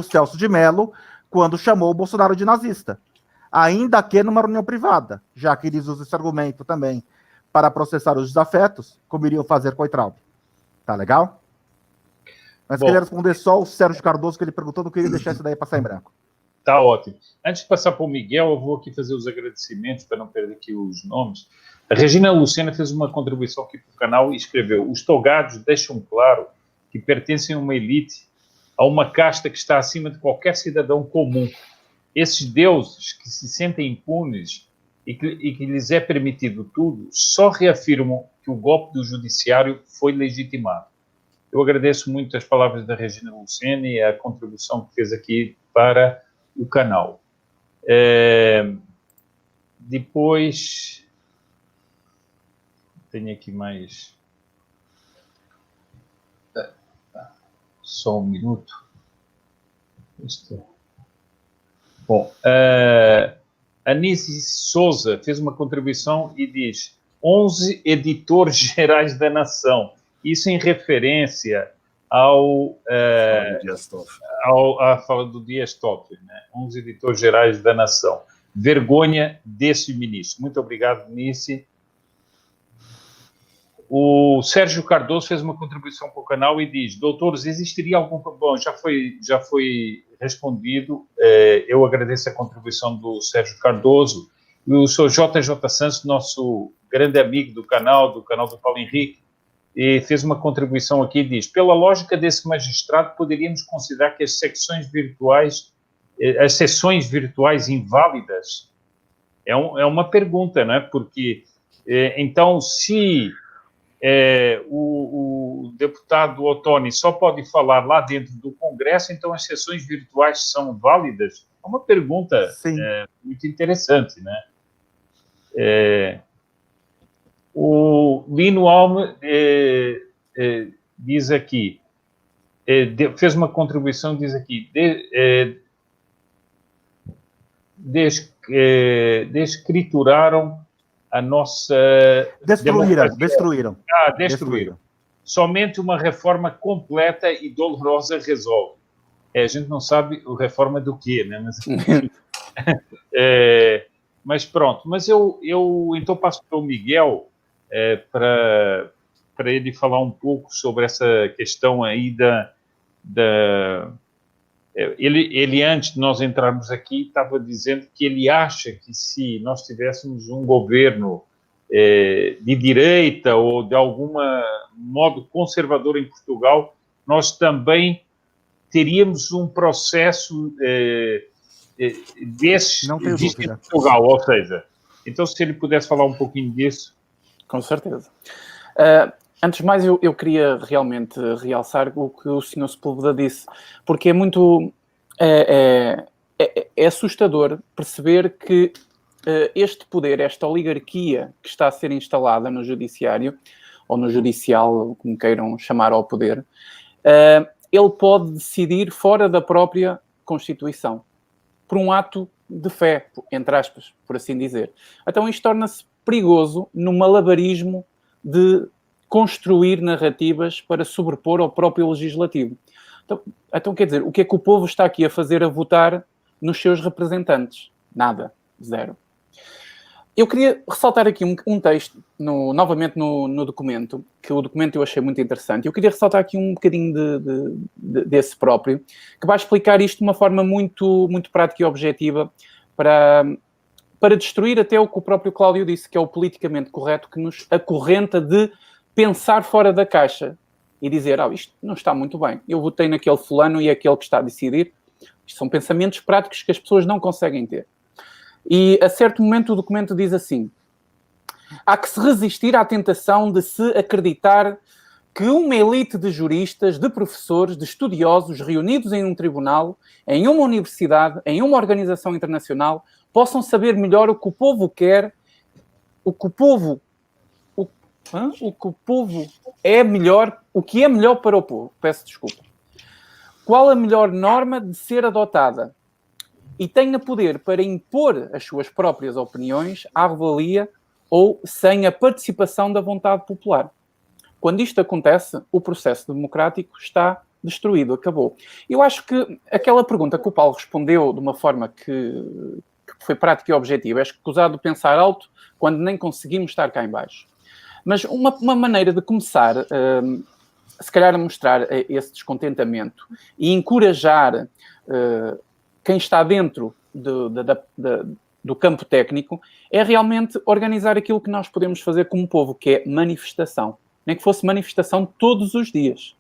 Speaker 2: Celso de Mello, quando chamou o Bolsonaro de nazista. Ainda que numa reunião privada, já que eles usam esse argumento também para processar os desafetos, como iriam fazer com o Weintraub. Tá legal? Mas queria responder só o Sérgio Cardoso, que ele perguntou, não queria deixar isso daí passar em branco.
Speaker 1: Tá ótimo. Antes de passar para o Miguel, eu vou aqui fazer os agradecimentos, para não perder aqui os nomes. A Regina Lucena fez uma contribuição aqui para o canal e escreveu: os togados deixam claro que pertencem a uma elite, a uma casta que está acima de qualquer cidadão comum. Esses deuses que se sentem impunes e que lhes é permitido tudo, só reafirmam que o golpe do judiciário foi legitimado. Eu agradeço muito as palavras da Regina Lucena e a contribuição que fez aqui para o canal. Depois, tenho aqui mais... Só um minuto. Bom, Anise Souza fez uma contribuição e diz 11 editores gerais da nação. Isso em referência ao à fala do Dias Toffoli, né? 11 editores gerais da nação. Vergonha desse ministro. Muito obrigado, Nice. O Sérgio Cardoso fez uma contribuição para o canal e diz: doutores, existiria algum... Bom, já foi respondido. Eu agradeço a contribuição do Sérgio Cardoso. E o Sr. JJ Santos, nosso grande amigo do canal do Paulo Henrique, e fez uma contribuição aqui e diz: pela lógica desse magistrado, poderíamos considerar que as sessões virtuais inválidas? É uma pergunta, não é? Porque, então, se o deputado Ottoni só pode falar lá dentro do Congresso, então as sessões virtuais são válidas? É uma pergunta muito interessante, né? O Lino Alme diz aqui, fez uma contribuição, diz aqui, descrituraram a nossa... Destruíram. Destruíram. Somente uma reforma completa e dolorosa resolve. A gente não sabe a reforma do quê, né? Mas pronto. Mas eu então passo para o Miguel para ele falar um pouco sobre essa questão aí Ele, antes de nós entrarmos aqui, estava dizendo que ele acha que se nós tivéssemos um governo de direita ou de algum modo conservador em Portugal, nós também teríamos um processo desses
Speaker 2: Não tenho
Speaker 1: existe em
Speaker 2: dúvida.
Speaker 1: Portugal, ou seja, então se ele pudesse falar um pouquinho disso.
Speaker 4: Com certeza. Antes de mais, eu queria realmente realçar o que o Sr. Sepúlveda disse, porque é muito... É assustador perceber que este poder, esta oligarquia que está a ser instalada no judiciário, ou no judicial, como queiram chamar ao poder, ele pode decidir fora da própria Constituição, por um ato de fé, entre aspas, por assim dizer. Então isto torna-se perigoso no malabarismo de construir narrativas para sobrepor ao próprio legislativo. Então, quer dizer, o que é que o povo está aqui a fazer a votar nos seus representantes? Nada. Zero. Eu queria ressaltar aqui um texto, novamente no documento, que o documento eu achei muito interessante. Eu queria ressaltar aqui um bocadinho desse próprio, que vai explicar isto de uma forma muito, muito prática e objetiva para destruir até o que o próprio Cláudio disse, que é o politicamente correto, que nos acorrenta de pensar fora da caixa e dizer, isto não está muito bem, eu votei naquele fulano e é aquele que está a decidir. Isto são pensamentos práticos que as pessoas não conseguem ter. E a certo momento o documento diz assim: há que se resistir à tentação de se acreditar que uma elite de juristas, de professores, de estudiosos reunidos em um tribunal, em uma universidade, em uma organização internacional, possam saber melhor o que o povo quer, o que é melhor para o povo. Peço desculpa. Qual a melhor norma de ser adotada? E tenha poder para impor as suas próprias opiniões à revelia ou sem a participação da vontade popular. Quando isto acontece, o processo democrático está destruído, acabou. Eu acho que aquela pergunta que o Paulo respondeu de uma forma que foi prática e objetiva, é escusado pensar alto quando nem conseguimos estar cá em baixo. Mas uma maneira de começar, se calhar a mostrar esse descontentamento e encorajar quem está dentro do campo técnico, é realmente organizar aquilo que nós podemos fazer como povo, que é manifestação. Nem que fosse manifestação todos os dias.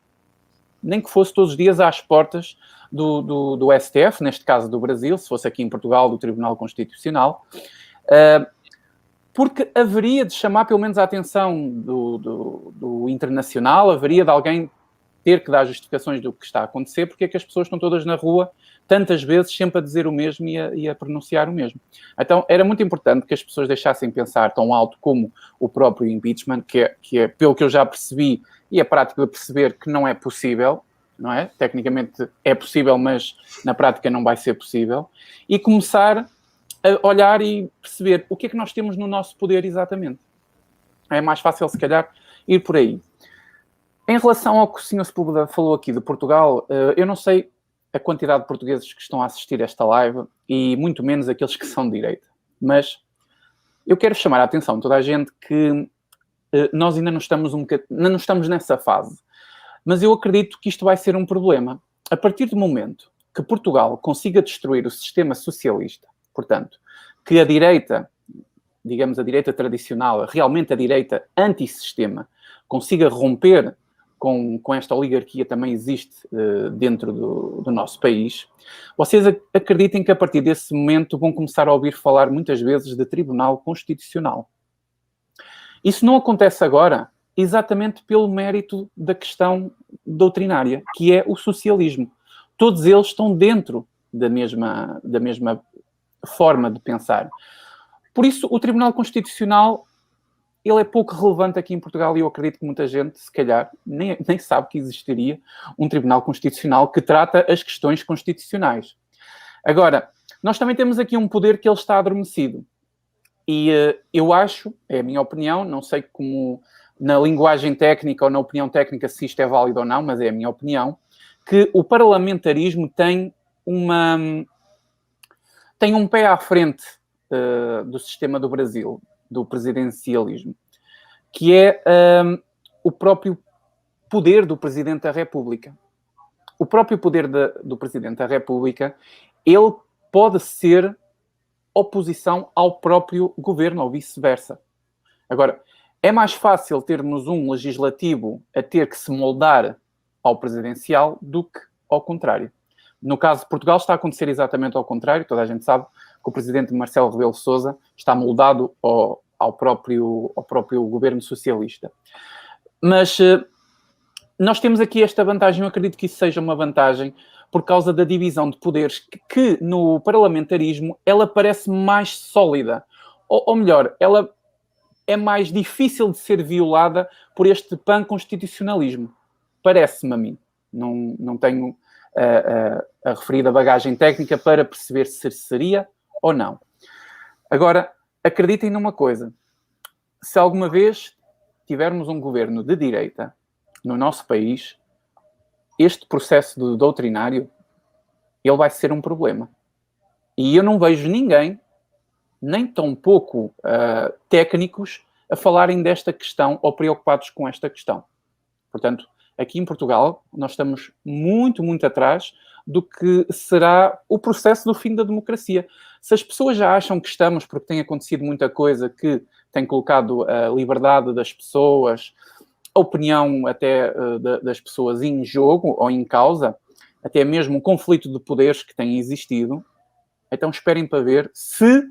Speaker 4: Nem que fosse todos os dias às portas do STF, neste caso do Brasil, se fosse aqui em Portugal, do Tribunal Constitucional, porque haveria de chamar pelo menos a atenção do internacional, haveria de alguém ter que dar justificações do que está a acontecer, porque é que as pessoas estão todas na rua tantas vezes sempre a dizer o mesmo e a pronunciar o mesmo. Então, era muito importante que as pessoas deixassem pensar tão alto como o próprio impeachment, que é pelo que eu já percebi, e a prática de perceber que não é possível, não é? Tecnicamente é possível, mas na prática não vai ser possível, e começar a olhar e perceber o que é que nós temos no nosso poder exatamente. É mais fácil, se calhar, ir por aí. Em relação ao que o Sr. Sepúlveda falou aqui de Portugal, eu não sei a quantidade de portugueses que estão a assistir a esta live e muito menos aqueles que são de direita. Mas eu quero chamar a atenção de toda a gente que nós ainda não estamos nessa fase. Mas eu acredito que isto vai ser um problema. A partir do momento que Portugal consiga destruir o sistema socialista, portanto, que a direita, digamos a direita tradicional, realmente a direita antissistema, consiga romper com esta oligarquia também existe dentro do nosso país, vocês acreditem que a partir desse momento vão começar a ouvir falar muitas vezes de Tribunal Constitucional. Isso não acontece agora exatamente pelo mérito da questão doutrinária, que é o socialismo. Todos eles estão dentro da mesma forma de pensar. Por isso, o Tribunal Constitucional ele é pouco relevante aqui em Portugal e eu acredito que muita gente, se calhar, nem sabe que existiria um Tribunal Constitucional que trata as questões constitucionais. Agora, nós também temos aqui um poder que ele está adormecido. E eu acho, é a minha opinião, não sei como na linguagem técnica ou na opinião técnica se isto é válido ou não, mas é a minha opinião, que o parlamentarismo tem um pé à frente do sistema do Brasil, do presidencialismo, que é o próprio poder do Presidente da República. o próprio poder do Presidente da República, ele pode ser oposição ao próprio governo, ou vice-versa. Agora, é mais fácil termos um legislativo a ter que se moldar ao presidencial do que ao contrário. No caso de Portugal está a acontecer exatamente ao contrário. Toda a gente sabe que o presidente Marcelo Rebelo de Sousa está moldado ao próprio governo socialista. Mas nós temos aqui esta vantagem, eu acredito que isso seja uma vantagem, por causa da divisão de poderes, que no parlamentarismo ela parece mais sólida. Ou melhor, ela é mais difícil de ser violada por este panconstitucionalismo. Parece-me a mim. Não tenho a referida bagagem técnica para perceber se seria ou não. Agora, acreditem numa coisa. Se alguma vez tivermos um governo de direita no nosso país, este processo doutrinário, ele vai ser um problema. E eu não vejo ninguém, nem tão pouco técnicos, a falarem desta questão ou preocupados com esta questão. Portanto, aqui em Portugal, nós estamos muito, muito atrás do que será o processo do fim da democracia. Se as pessoas já acham que estamos, porque tem acontecido muita coisa que tem colocado a liberdade das pessoas, a opinião até das pessoas em jogo ou em causa, até mesmo o conflito de poderes que tem existido, então esperem para ver se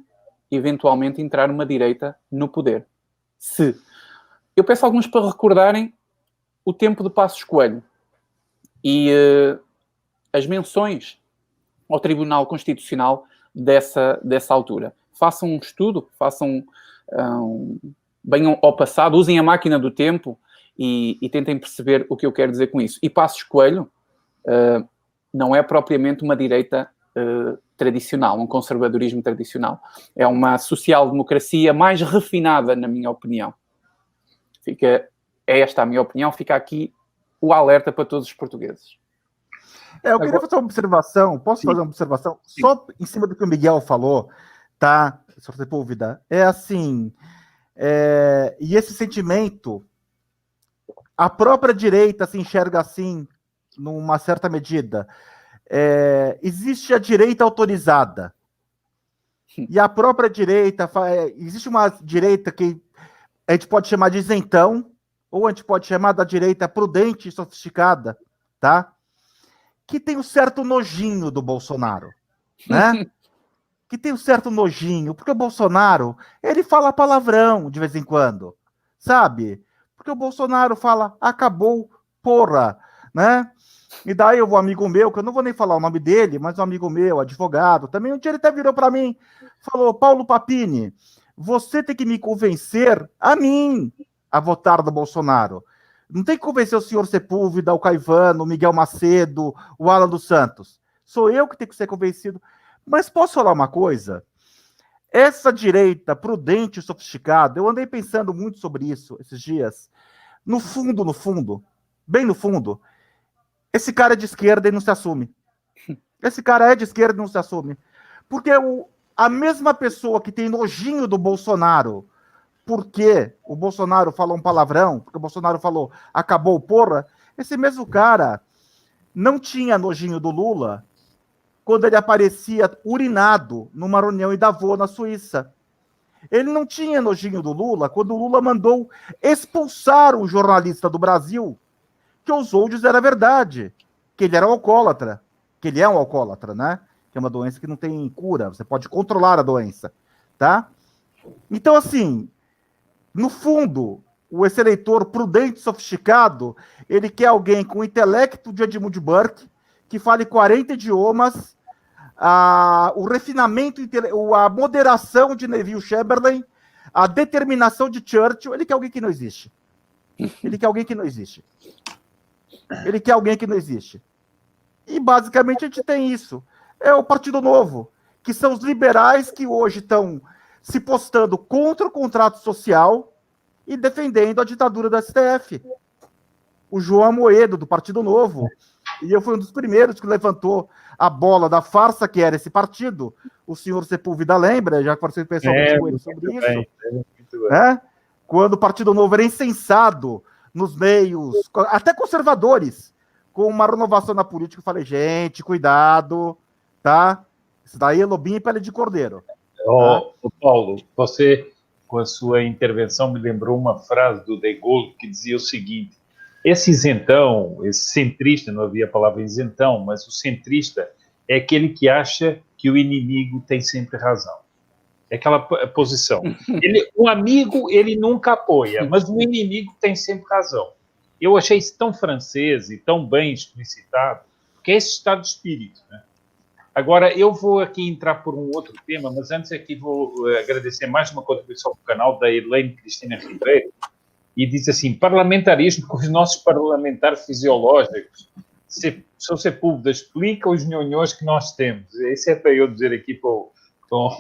Speaker 4: eventualmente entrar uma direita no poder. Se. Eu peço a alguns para recordarem o tempo de Passos Coelho e as menções ao Tribunal Constitucional dessa altura. Façam um estudo, venham ao passado, usem a máquina do tempo e tentem perceber o que eu quero dizer com isso. E Passos Coelho não é propriamente uma direita tradicional, um conservadorismo tradicional. É uma social-democracia mais refinada, na minha opinião. É esta a minha opinião, fica aqui o alerta para todos os portugueses.
Speaker 2: Eu queria fazer uma observação, posso fazer uma observação? Sim. Só em cima do que o Miguel falou, tá? Sr. Sepúlveda, é assim, e esse sentimento, a própria direita se enxerga assim, numa certa medida. Existe a direita autorizada, e a própria direita, existe uma direita que a gente pode chamar de isentão, ou a gente pode chamar da direita prudente e sofisticada, tá? Que tem um certo nojinho do Bolsonaro, né? Que tem um certo nojinho, porque o Bolsonaro, ele fala palavrão de vez em quando, sabe? Porque o Bolsonaro fala, acabou, porra, né? E daí um amigo meu, que eu não vou nem falar o nome dele, mas um amigo meu, advogado, também um dia ele até virou para mim, falou, Paulo Papini, você tem que me convencer, a mim, a votar no Bolsonaro. Não tem que convencer o senhor Sepúlveda, o Caivano, o Miguel Macedo, o Alan dos Santos. Sou eu que tenho que ser convencido. Mas posso falar uma coisa? Essa direita prudente e sofisticada, eu andei pensando muito sobre isso esses dias. No fundo, bem no fundo, esse cara é de esquerda e não se assume. Esse cara é de esquerda e não se assume. Porque a mesma pessoa que tem nojinho do Bolsonaro, porque o Bolsonaro falou um palavrão, porque o Bolsonaro falou, acabou, porra, esse mesmo cara não tinha nojinho do Lula quando ele aparecia urinado numa reunião em Davos, na Suíça. Ele não tinha nojinho do Lula quando o Lula mandou expulsar um jornalista do Brasil que ousou dizer a verdade, que ele era um alcoólatra, que ele é um alcoólatra, né? Que é uma doença que não tem cura, você pode controlar a doença, tá? Então, assim, no fundo, esse eleitor prudente e sofisticado, ele quer alguém com o intelecto de Edmund Burke, que fale 40 idiomas, o refinamento, a moderação de Neville Chamberlain, a determinação de Churchill. Ele quer alguém que não existe. Ele quer alguém que não existe. Ele quer alguém que não existe. E, basicamente, a gente tem isso. É o Partido Novo, que são os liberais que hoje estão se postando contra o contrato social e defendendo a ditadura do STF. O João Amoedo, do Partido Novo, e eu fui um dos primeiros que levantou a bola da farsa que era esse partido. O senhor Sepúlveda lembra, já conversei pessoalmente com ele sobre isso. Quando o Partido Novo era incensado nos meios, até conservadores, com uma renovação na política. Eu falei, gente, cuidado, tá? Isso daí é lobinho e pele de cordeiro.
Speaker 1: Paulo, você, com a sua intervenção, me lembrou uma frase do De Gaulle que dizia o seguinte: esse isentão, esse centrista, não havia a palavra isentão, mas o centrista é aquele que acha que o inimigo tem sempre razão. É aquela posição. O amigo, ele nunca apoia, mas o inimigo tem sempre razão. Eu achei isso tão francês e tão bem explicitado, que é esse estado de espírito, né? Agora, eu vou aqui entrar por um outro tema, mas antes aqui vou agradecer mais uma contribuição para o canal da Helene Cristina Ribeiro, e diz assim: parlamentarismo com os nossos parlamentares fisiológicos. São Sepúlveda, explica os nhonhões que nós temos. Isso é para eu dizer aqui para o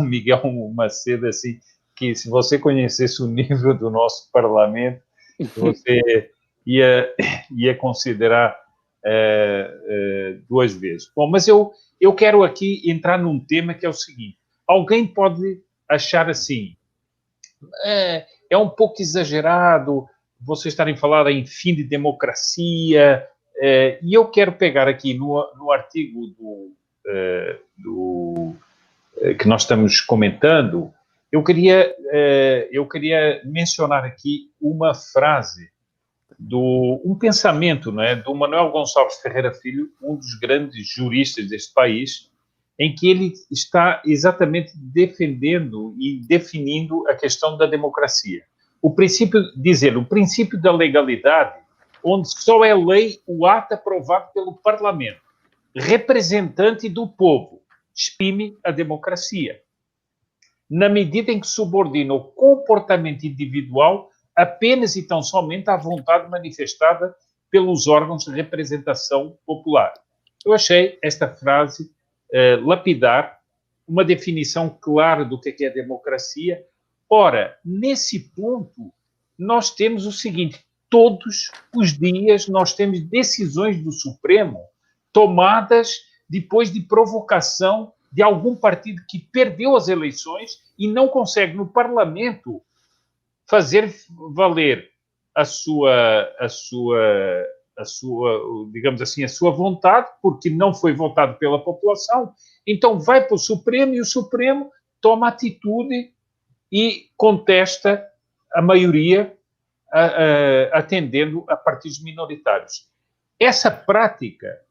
Speaker 1: Miguel Macedo, assim, que se você conhecesse o nível do nosso parlamento, você ia considerar duas vezes. Bom, mas eu quero aqui entrar num tema que é o seguinte: alguém pode achar assim, é um pouco exagerado vocês estarem a falar em fim de democracia, e eu quero pegar aqui no artigo que nós estamos comentando, eu queria mencionar aqui uma frase, um pensamento, não é, do Manuel Gonçalves Ferreira Filho, um dos grandes juristas deste país, em que ele está exatamente defendendo e definindo a questão da democracia. O princípio da legalidade, onde só é lei o ato aprovado pelo Parlamento, representante do povo, exprime a democracia, na medida em que subordina o comportamento individual apenas e tão somente à vontade manifestada pelos órgãos de representação popular. Eu achei esta frase lapidar, uma definição clara do que é a democracia. Ora, nesse ponto, nós temos o seguinte: todos os dias nós temos decisões do Supremo tomadas depois de provocação de algum partido que perdeu as eleições e não consegue no Parlamento fazer valer a sua, digamos assim, a sua vontade, porque não foi votado pela população. Então vai para o Supremo e o Supremo toma atitude e contesta a maioria, atendendo a partidos minoritários. Essa prática,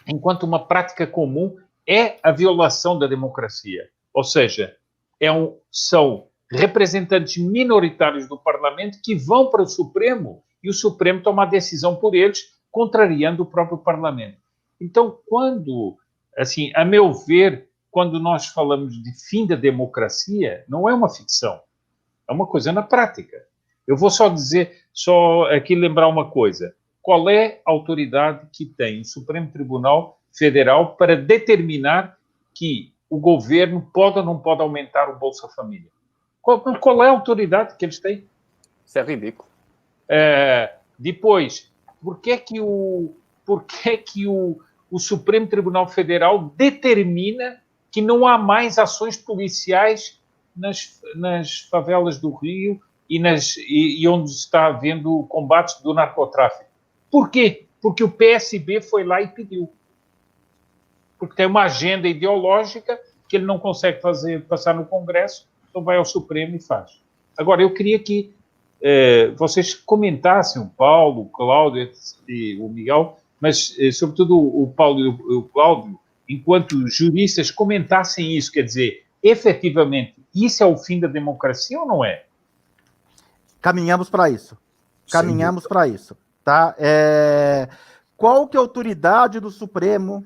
Speaker 1: enquanto uma prática comum, é a violação da democracia. Ou seja, são representantes minoritários do Parlamento que vão para o Supremo e o Supremo toma a decisão por eles, contrariando o próprio Parlamento. Então, assim, a meu ver, quando nós falamos de fim da democracia, não é uma ficção, é uma coisa na prática. Eu vou só aqui lembrar uma coisa: qual é a autoridade que tem o Supremo Tribunal Federal para determinar que o governo pode ou não pode aumentar o Bolsa Família? Qual é a autoridade que eles têm?
Speaker 4: Isso é ridículo.
Speaker 1: Depois, por que o Supremo Tribunal Federal determina que não há mais ações policiais nas favelas do Rio e onde está havendo combates do narcotráfico? Por quê? Porque o PSB foi lá e pediu. Porque tem uma agenda ideológica que ele não consegue passar no Congresso, então vai ao Supremo e faz. Agora, eu queria que vocês comentassem, o Paulo, o Cláudio e o Miguel, mas, sobretudo, o Paulo e o Cláudio, enquanto juristas, comentassem isso. Quer dizer, efetivamente, isso é o fim da democracia ou não é?
Speaker 2: Caminhamos para isso. Caminhamos para isso. Tá? Qual que é a autoridade do Supremo?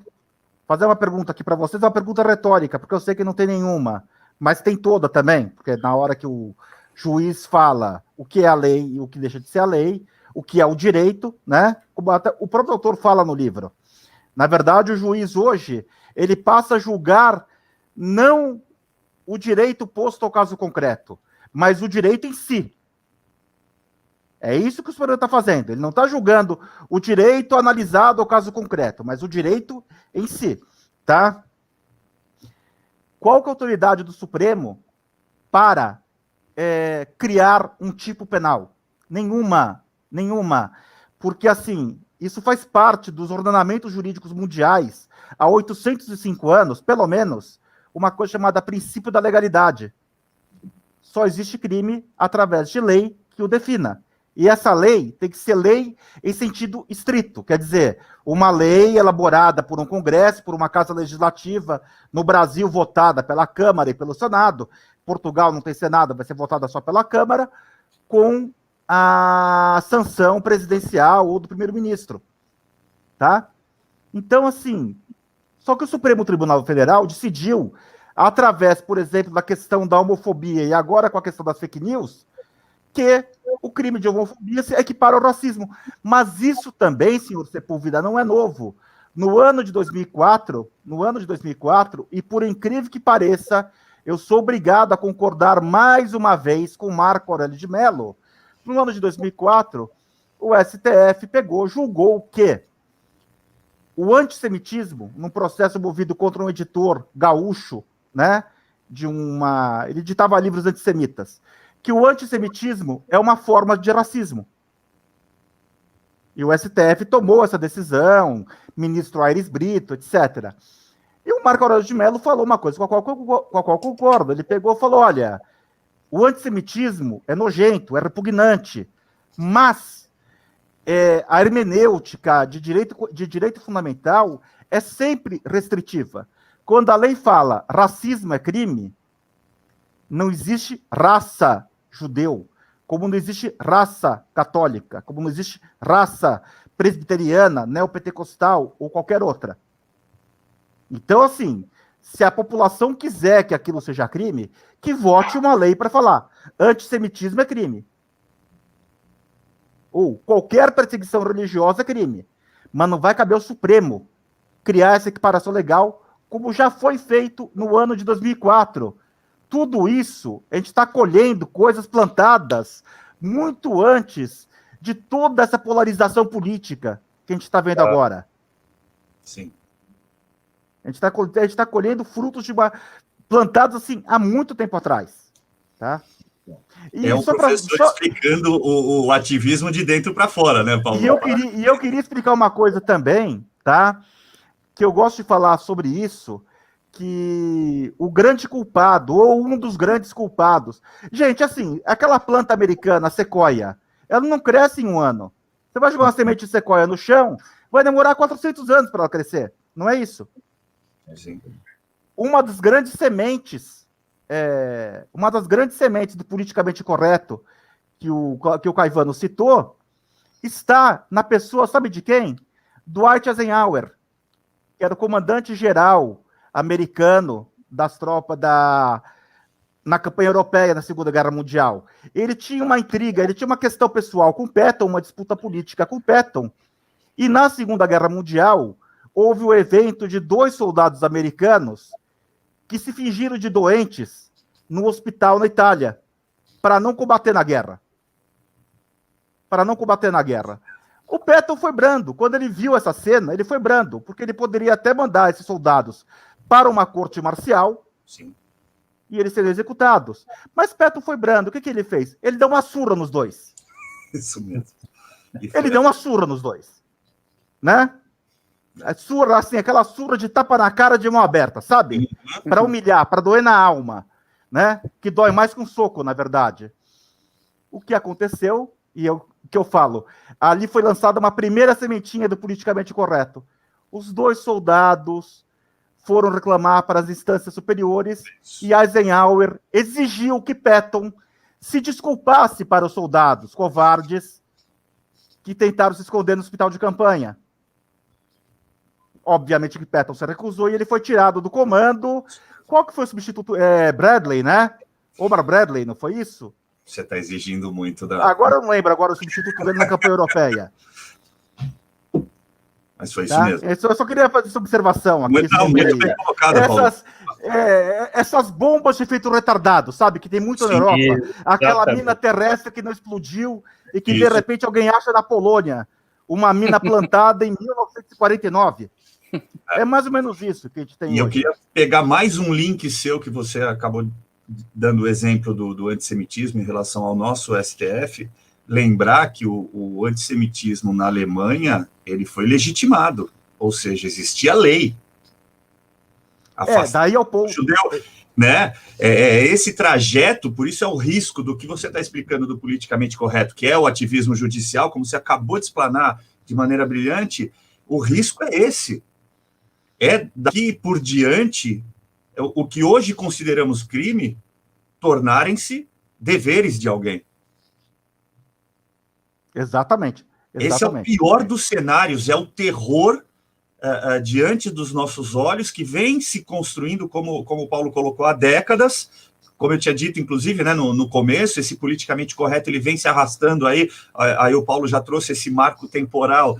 Speaker 2: Fazer uma pergunta aqui para vocês, uma pergunta retórica, porque eu sei que não tem nenhuma, mas tem toda também, porque na hora que o juiz fala o que é a lei e o que deixa de ser a lei, o que é o direito, né? Como até o próprio autor fala no livro. Na verdade, o juiz hoje, ele passa a julgar não o direito posto ao caso concreto, mas o direito em si. É isso que o Supremo está fazendo. Ele não está julgando o direito analisado ao caso concreto, mas o direito em si, tá? Qual que é a autoridade do Supremo para criar um tipo penal? Nenhuma. Porque, assim, isso faz parte dos ordenamentos jurídicos mundiais há 805 anos, pelo menos, uma coisa chamada princípio da legalidade. Só existe crime através de lei que o defina. E essa lei tem que ser lei em sentido estrito, quer dizer, uma lei elaborada por um Congresso, por uma Casa Legislativa, no Brasil votada pela Câmara e pelo Senado, Portugal não tem Senado, vai ser votada só pela Câmara, com a sanção presidencial ou do primeiro-ministro, tá? Então, assim, só que o Supremo Tribunal Federal decidiu, através, por exemplo, da questão da homofobia e agora com a questão das fake news, que o crime de homofobia se equipara ao racismo. Mas isso também, senhor Sepúlveda, não é novo. No ano de 2004, e por incrível que pareça, eu sou obrigado a concordar mais uma vez com Marco Aurélio de Mello. No ano de 2004, o STF julgou que o antissemitismo, num processo movido contra um editor gaúcho, né, ele editava livros antissemitas, que o antissemitismo é uma forma de racismo. E o STF tomou essa decisão, ministro Aires Brito, etc. E o Marco Aurélio de Mello falou uma coisa com a qual concordo. Ele pegou e falou, olha, o antissemitismo é nojento, é repugnante, mas a hermenêutica de direito fundamental é sempre restritiva. Quando a lei fala racismo é crime, não existe raça judeu, como não existe raça católica, como não existe raça presbiteriana, neopentecostal ou qualquer outra. Então, assim, se a população quiser que aquilo seja crime, que vote uma lei para falar antissemitismo é crime. Ou qualquer perseguição religiosa é crime. Mas não vai caber ao Supremo criar essa equiparação legal, como já foi feito no ano de 2004. Tudo isso, a gente está colhendo coisas plantadas muito antes de toda essa polarização política que a gente está vendo agora.
Speaker 3: Sim.
Speaker 2: A gente está colhendo frutos plantados assim há muito tempo atrás. Tá?
Speaker 3: E é um professor explicando o ativismo de dentro para fora, né, Paulo?
Speaker 2: E eu queria explicar uma coisa também, tá? Que eu gosto de falar sobre isso, que o grande culpado, ou um dos grandes culpados... Gente, assim, aquela planta americana, a sequoia, ela não cresce em um ano. Você vai jogar uma semente de sequoia no chão, vai demorar 400 anos para ela crescer. Não é isso?
Speaker 3: Sim.
Speaker 2: Uma das grandes sementes do politicamente correto que o Caivano citou está na pessoa, sabe de quem? Dwight Eisenhower, que era o comandante-geral americano das tropas na campanha europeia na Segunda Guerra Mundial. Ele tinha uma intriga, ele tinha uma questão pessoal com Patton, uma disputa política com Patton, e na Segunda Guerra Mundial houve o evento de 2 soldados americanos que se fingiram de doentes no hospital na Itália, para não combater na guerra. O Patton foi brando. Quando ele viu essa cena, ele foi brando, porque ele poderia até mandar esses soldados para uma corte marcial.
Speaker 3: Sim.
Speaker 2: E eles seriam executados. Mas Patton foi brando. O que ele fez? Ele deu uma surra nos dois.
Speaker 3: Isso mesmo.
Speaker 2: Ele deu uma surra nos dois. Né? Surra, assim, aquela surra de tapa na cara de mão aberta, sabe? Para humilhar, para doer na alma. Né? Que dói mais que um soco, na verdade. O que aconteceu, que eu falo, ali foi lançada uma primeira sementinha do politicamente correto. Os 2 soldados foram reclamar para as instâncias superiores e Eisenhower exigiu que Patton se desculpasse para os soldados covardes que tentaram se esconder no hospital de campanha. Obviamente que Patton se recusou e ele foi tirado do comando. Qual que foi o substituto? Bradley, né? Omar Bradley, não foi isso?
Speaker 3: Você está exigindo muito da...
Speaker 2: Agora eu não lembro, o substituto dele na campanha europeia.
Speaker 3: Mas foi isso mesmo.
Speaker 2: Eu só queria fazer essa observação aqui.
Speaker 3: Muito bem colocado, Paulo.
Speaker 2: Essas bombas de efeito retardado, sabe? Que tem muito na Europa. Aquela mina terrestre que não explodiu e que, de repente, alguém acha na Polônia. Uma mina plantada em 1949. É mais ou menos isso que a gente tem hoje.
Speaker 3: Eu queria pegar mais um link seu que você acabou dando o exemplo do antissemitismo em relação ao nosso STF, lembrar que o antissemitismo na Alemanha, ele foi legitimado, ou seja, existia lei.
Speaker 2: Daí ao ponto.
Speaker 3: Judeu, né? Esse trajeto, por isso é o risco do que você está explicando do politicamente correto, que é o ativismo judicial, como você acabou de explanar de maneira brilhante, o risco é esse. É daqui por diante, o que hoje consideramos crime, tornarem-se deveres de alguém.
Speaker 2: Exatamente.
Speaker 3: Esse é o pior dos cenários, é o terror diante dos nossos olhos, que vem se construindo, como o Paulo colocou, há décadas. Como eu tinha dito, inclusive, né, no começo, esse politicamente correto, ele vem se arrastando aí o Paulo já trouxe esse marco temporal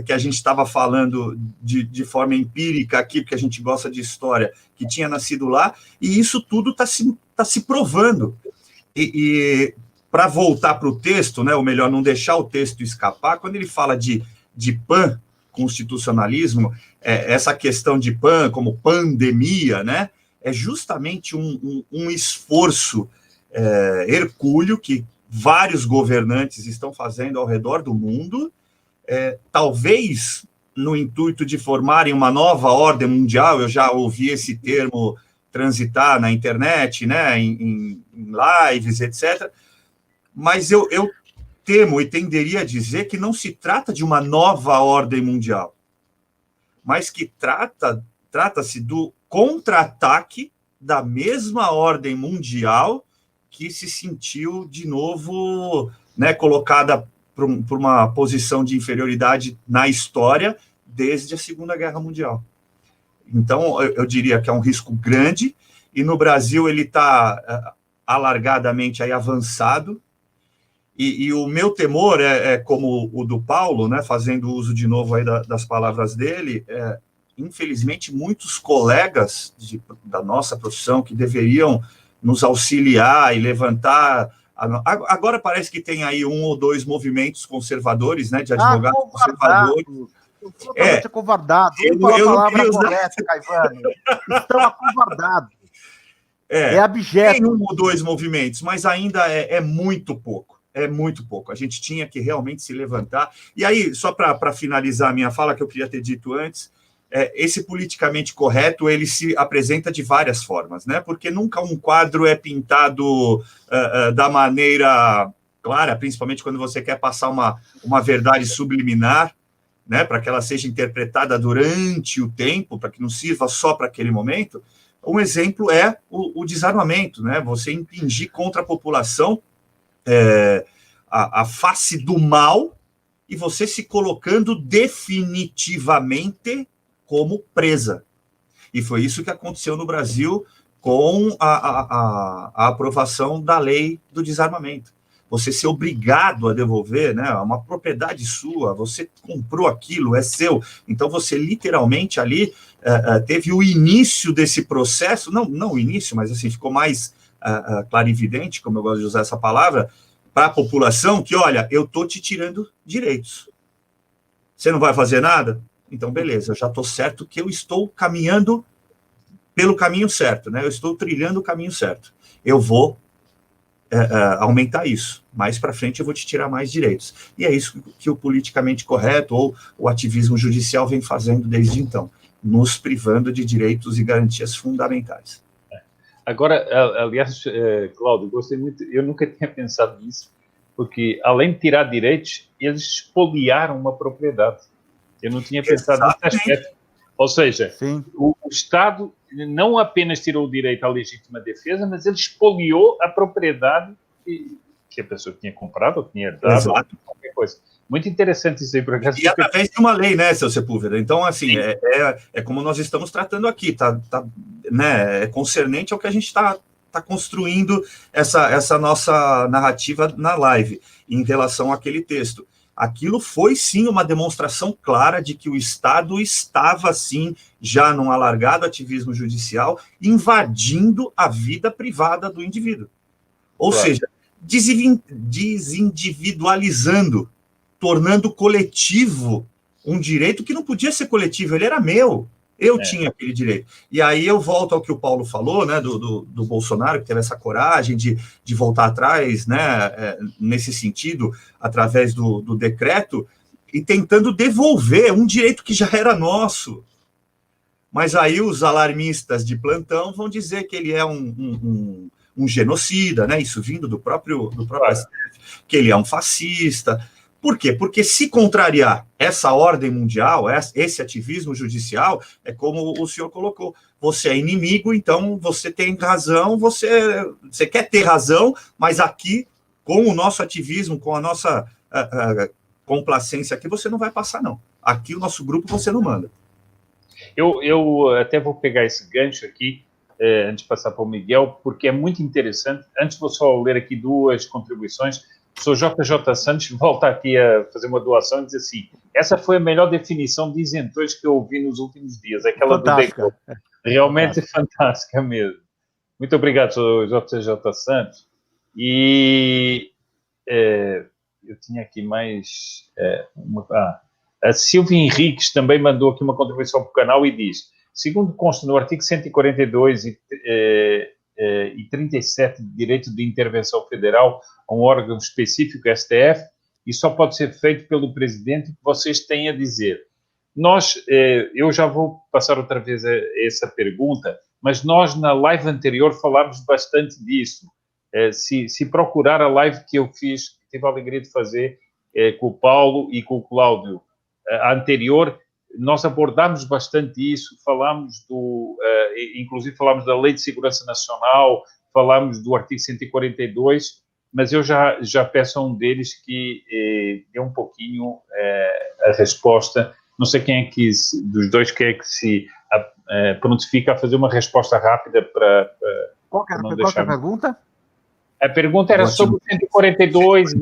Speaker 3: que a gente estava falando de forma empírica aqui, porque a gente gosta de história, que tinha nascido lá, e isso tudo está se provando. E para voltar para o texto, né, ou melhor, não deixar o texto escapar, quando ele fala de pan-constitucionalismo, essa questão de pan como pandemia, né, é justamente um esforço hercúleo que vários governantes estão fazendo ao redor do mundo, talvez no intuito de formarem uma nova ordem mundial. Eu já ouvi esse termo transitar na internet, né, em lives, etc., mas eu temo e tenderia a dizer que não se trata de uma nova ordem mundial, mas que trata-se do contra-ataque da mesma ordem mundial que se sentiu, de novo, né, colocada por uma posição de inferioridade na história desde a Segunda Guerra Mundial. Então, eu diria que é um risco grande, e no Brasil ele está alargadamente aí avançado, e o meu temor como o do Paulo, né, fazendo uso de novo aí das palavras dele, infelizmente, muitos colegas da nossa profissão que deveriam nos auxiliar e levantar. Agora parece que tem aí 1 ou 2 movimentos conservadores, né, de advogados conservadores.
Speaker 2: Totalmente acovardados. Vamos falar a palavra correta, Caivano. Estão acovardados. Abjeto.
Speaker 3: Tem 1 ou 2 movimentos, mas ainda é muito pouco. É muito pouco. A gente tinha que realmente se levantar. E aí, só para finalizar a minha fala, que eu queria ter dito antes, esse politicamente correto, ele se apresenta de várias formas, né? Porque nunca um quadro é pintado da maneira clara, principalmente quando você quer passar uma verdade subliminar, né? Para que ela seja interpretada durante o tempo, para que não sirva só para aquele momento. Um exemplo é o desarmamento, né? Você impingir contra a população a face do mal, e você se colocando definitivamente como presa. E foi isso que aconteceu no Brasil com a aprovação da lei do desarmamento. Você ser obrigado a devolver, né, uma propriedade sua, você comprou aquilo, é seu. Então, você literalmente ali teve o início desse processo, não o início, mas assim, ficou mais clarividente, como eu gosto de usar essa palavra, para a população, que, olha, eu estou te tirando direitos. Você não vai fazer nada? Então, beleza, eu já estou certo que eu estou caminhando pelo caminho certo, né? Eu estou trilhando o caminho certo. Eu vou aumentar isso. Mais para frente eu vou te tirar mais direitos. E é isso que o politicamente correto ou o ativismo judicial vem fazendo desde então, nos privando de direitos e garantias fundamentais.
Speaker 1: Agora, aliás, Cláudio, gostei muito, eu nunca tinha pensado nisso, porque além de tirar direitos, eles expoliaram uma propriedade. Eu não tinha pensado nesse aspecto. Ou seja, o Estado não apenas tirou o direito à legítima defesa, mas ele expoliou a propriedade que a pessoa tinha comprado ou tinha herdado, ou qualquer coisa. Muito interessante isso aí, por acaso.
Speaker 3: E através de uma lei, né, seu Sepúlveda? Então, assim, é como nós estamos tratando aqui, né, é concernente ao que a gente está construindo essa nossa narrativa na live, em relação àquele texto. Aquilo foi, sim, uma demonstração clara de que o Estado estava, sim, já num alargado ativismo judicial, invadindo a vida privada do indivíduo. Ou seja, desindividualizando, tornando coletivo um direito que não podia ser coletivo, ele era meu. Eu tinha aquele direito. E aí eu volto ao que o Paulo falou, né, do Bolsonaro, que teve essa coragem de voltar atrás, né, nesse sentido, através do decreto, e tentando devolver um direito que já era nosso. Mas aí os alarmistas de plantão vão dizer que ele é um genocida, né, isso vindo do próprio STF, que ele é um fascista. Por quê? Porque se contrariar essa ordem mundial, esse ativismo judicial, é como o senhor colocou, você é inimigo, então você tem razão, você quer ter razão, mas aqui, com o nosso ativismo, com a nossa complacência aqui, você não vai passar, não. Aqui, o nosso grupo, você não manda.
Speaker 1: Eu até vou pegar esse gancho aqui, antes de passar para o Miguel, porque é muito interessante. Antes, vou só ler aqui 2 contribuições. O Sr. JJ Santos volta aqui a fazer uma doação e diz assim: essa foi a melhor definição de isentões que eu ouvi nos últimos dias, aquela fantástica. Do Decor. Realmente fantástica mesmo. Muito obrigado, Sr. JJ Santos. E eu tinha aqui mais a Silvia Henriques também mandou aqui uma contribuição para o canal e diz: segundo consta no artigo 142 e 37 de Direito de Intervenção Federal a um órgão específico, STF, e só pode ser feito pelo presidente, o que vocês têm a dizer. Eu já vou passar outra vez essa pergunta, mas nós na live anterior falámos bastante disso. Se procurar a live que eu fiz, que tive a alegria de fazer com o Paulo e com o Cláudio, a anterior, nós abordámos bastante isso, falámos inclusive falámos da Lei de Segurança Nacional, falámos do artigo 142, mas eu já peço a um deles que dê um pouquinho a resposta. Não sei quem é que, dos dois, quem é que se prontifica a fazer uma resposta rápida para
Speaker 2: qual é a pergunta?
Speaker 1: A pergunta era sobre o 142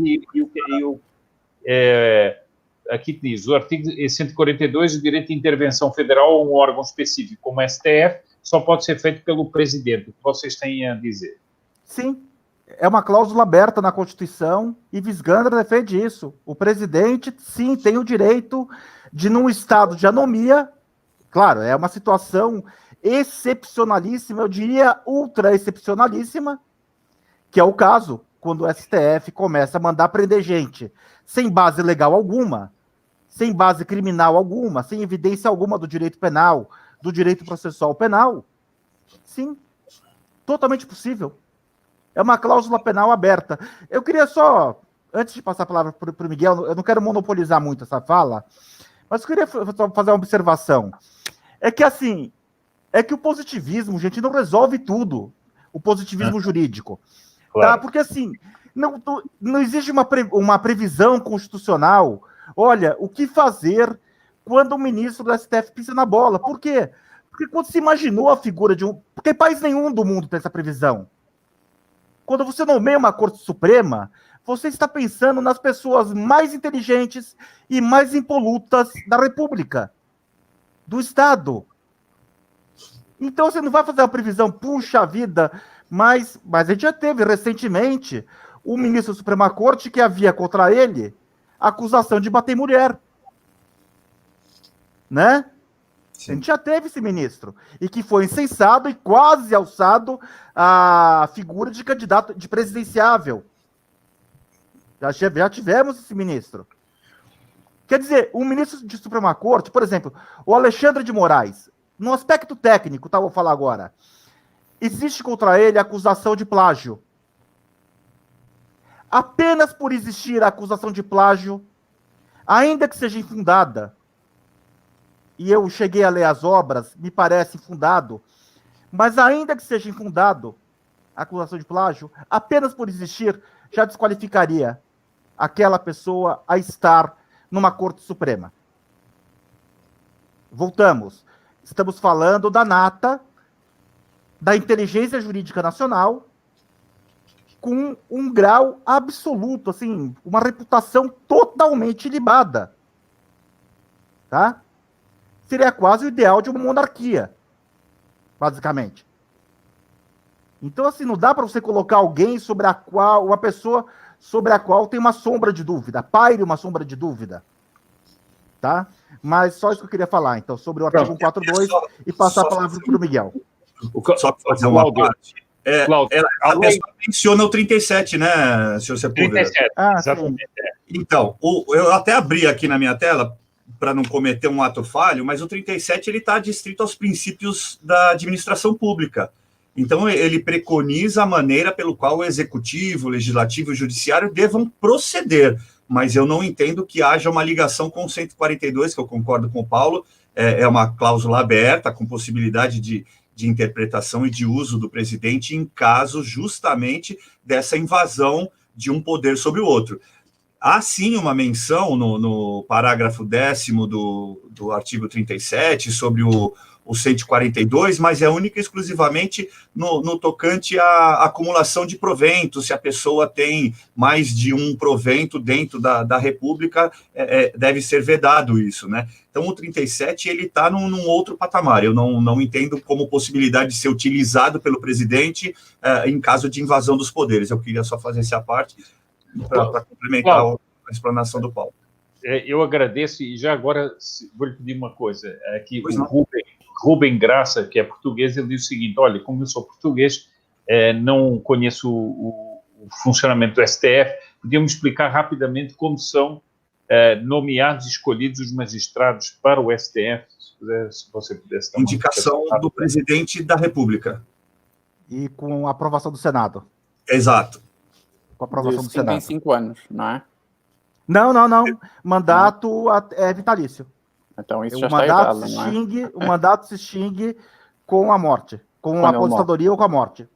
Speaker 1: aqui diz, o artigo 142, o direito de intervenção federal a um órgão específico como a STF só pode ser feito pelo presidente. O que vocês têm a dizer?
Speaker 2: Sim, é uma cláusula aberta na Constituição e Visgandra defende isso. O presidente, sim, tem o direito de, num estado de anomia, claro, é uma situação excepcionalíssima, eu diria ultra excepcionalíssima, que é o caso quando o STF começa a mandar prender gente sem base legal alguma, sem base criminal alguma, sem evidência alguma do direito penal, do direito processual penal. Sim, totalmente possível. É uma cláusula penal aberta. Eu queria só, antes de passar a palavra para o Miguel, eu não quero monopolizar muito essa fala, mas eu queria fazer uma observação. É que o positivismo, gente, não resolve tudo. O positivismo jurídico. Claro. Tá? Porque, assim, não existe uma previsão constitucional. Olha, o que fazer quando o ministro do STF pisa na bola? Por quê? Porque quando se imaginou a figura de porque país nenhum do mundo tem essa previsão. Quando você nomeia uma Corte Suprema, você está pensando nas pessoas mais inteligentes e mais impolutas da República, do Estado. Então você não vai fazer uma previsão, puxa vida, mas a gente já teve recentemente o ministro da Suprema Corte que havia contra ele acusação de bater mulher. Né? Sim. A gente já teve esse ministro, e que foi incensado e quase alçado a figura de candidato de presidenciável. Já tivemos esse ministro. Quer dizer, um ministro de Suprema Corte, por exemplo, o Alexandre de Moraes, no aspecto técnico, tá, vou falar agora, existe contra ele a acusação de plágio. Apenas por existir a acusação de plágio, ainda que seja infundada, e eu cheguei a ler as obras, me parece infundado, mas ainda que seja infundado a acusação de plágio, apenas por existir, já desqualificaria aquela pessoa a estar numa Corte Suprema. Voltamos. Estamos falando da nata, da inteligência jurídica nacional, com um grau absoluto, assim, uma reputação totalmente ilibada. Tá? Seria quase o ideal de uma monarquia, basicamente. Então, assim, não dá para você colocar alguém sobre a qual, uma pessoa sobre a qual tem uma sombra de dúvida, paire uma sombra de dúvida. tá? Mas só isso que eu queria falar, então, sobre o artigo 142 e passar a palavra para o Miguel.
Speaker 3: Só para fazer uma parte. A pessoa menciona o 37, né, senhor Sepúlveda?
Speaker 1: 37, exatamente.
Speaker 3: Então, eu até abri aqui na minha tela para não cometer um ato falho, mas o 37 ele está adstrito aos princípios da administração pública. Então, ele preconiza a maneira pelo qual o executivo, o legislativo e o judiciário devam proceder, mas eu não entendo que haja uma ligação com o 142, que eu concordo com o Paulo, é uma cláusula aberta, com possibilidade de interpretação e de uso do presidente em caso justamente dessa invasão de um poder sobre o outro. Há sim uma menção no parágrafo 10º do artigo 37 sobre o 142, mas é única e exclusivamente no tocante à acumulação de proventos. Se a pessoa tem mais de um provento dentro da República, deve ser vedado isso, né? Então, o 37 ele está num outro patamar. Eu não entendo como possibilidade de ser utilizado pelo presidente em caso de invasão dos poderes. Eu queria só fazer essa parte para complementar a explanação do Paulo.
Speaker 1: Eu agradeço e já agora vou lhe pedir uma coisa. Aqui o Rubem Graça, que é português, ele diz o seguinte: olha, como eu sou português, não conheço o funcionamento do STF, podia-me explicar rapidamente como são nomeados e escolhidos os magistrados para o STF, se você pudesse dar uma
Speaker 3: indicação do presidente da República.
Speaker 2: E com a aprovação do Senado.
Speaker 3: Exato.
Speaker 2: Com a aprovação do Senado.
Speaker 4: Tem 5 anos, não é?
Speaker 2: Não. Mandato é vitalício.
Speaker 4: Então isso já está errado, não é?
Speaker 2: O mandato se extingue com a morte. Com a aposentadoria ou com a morte.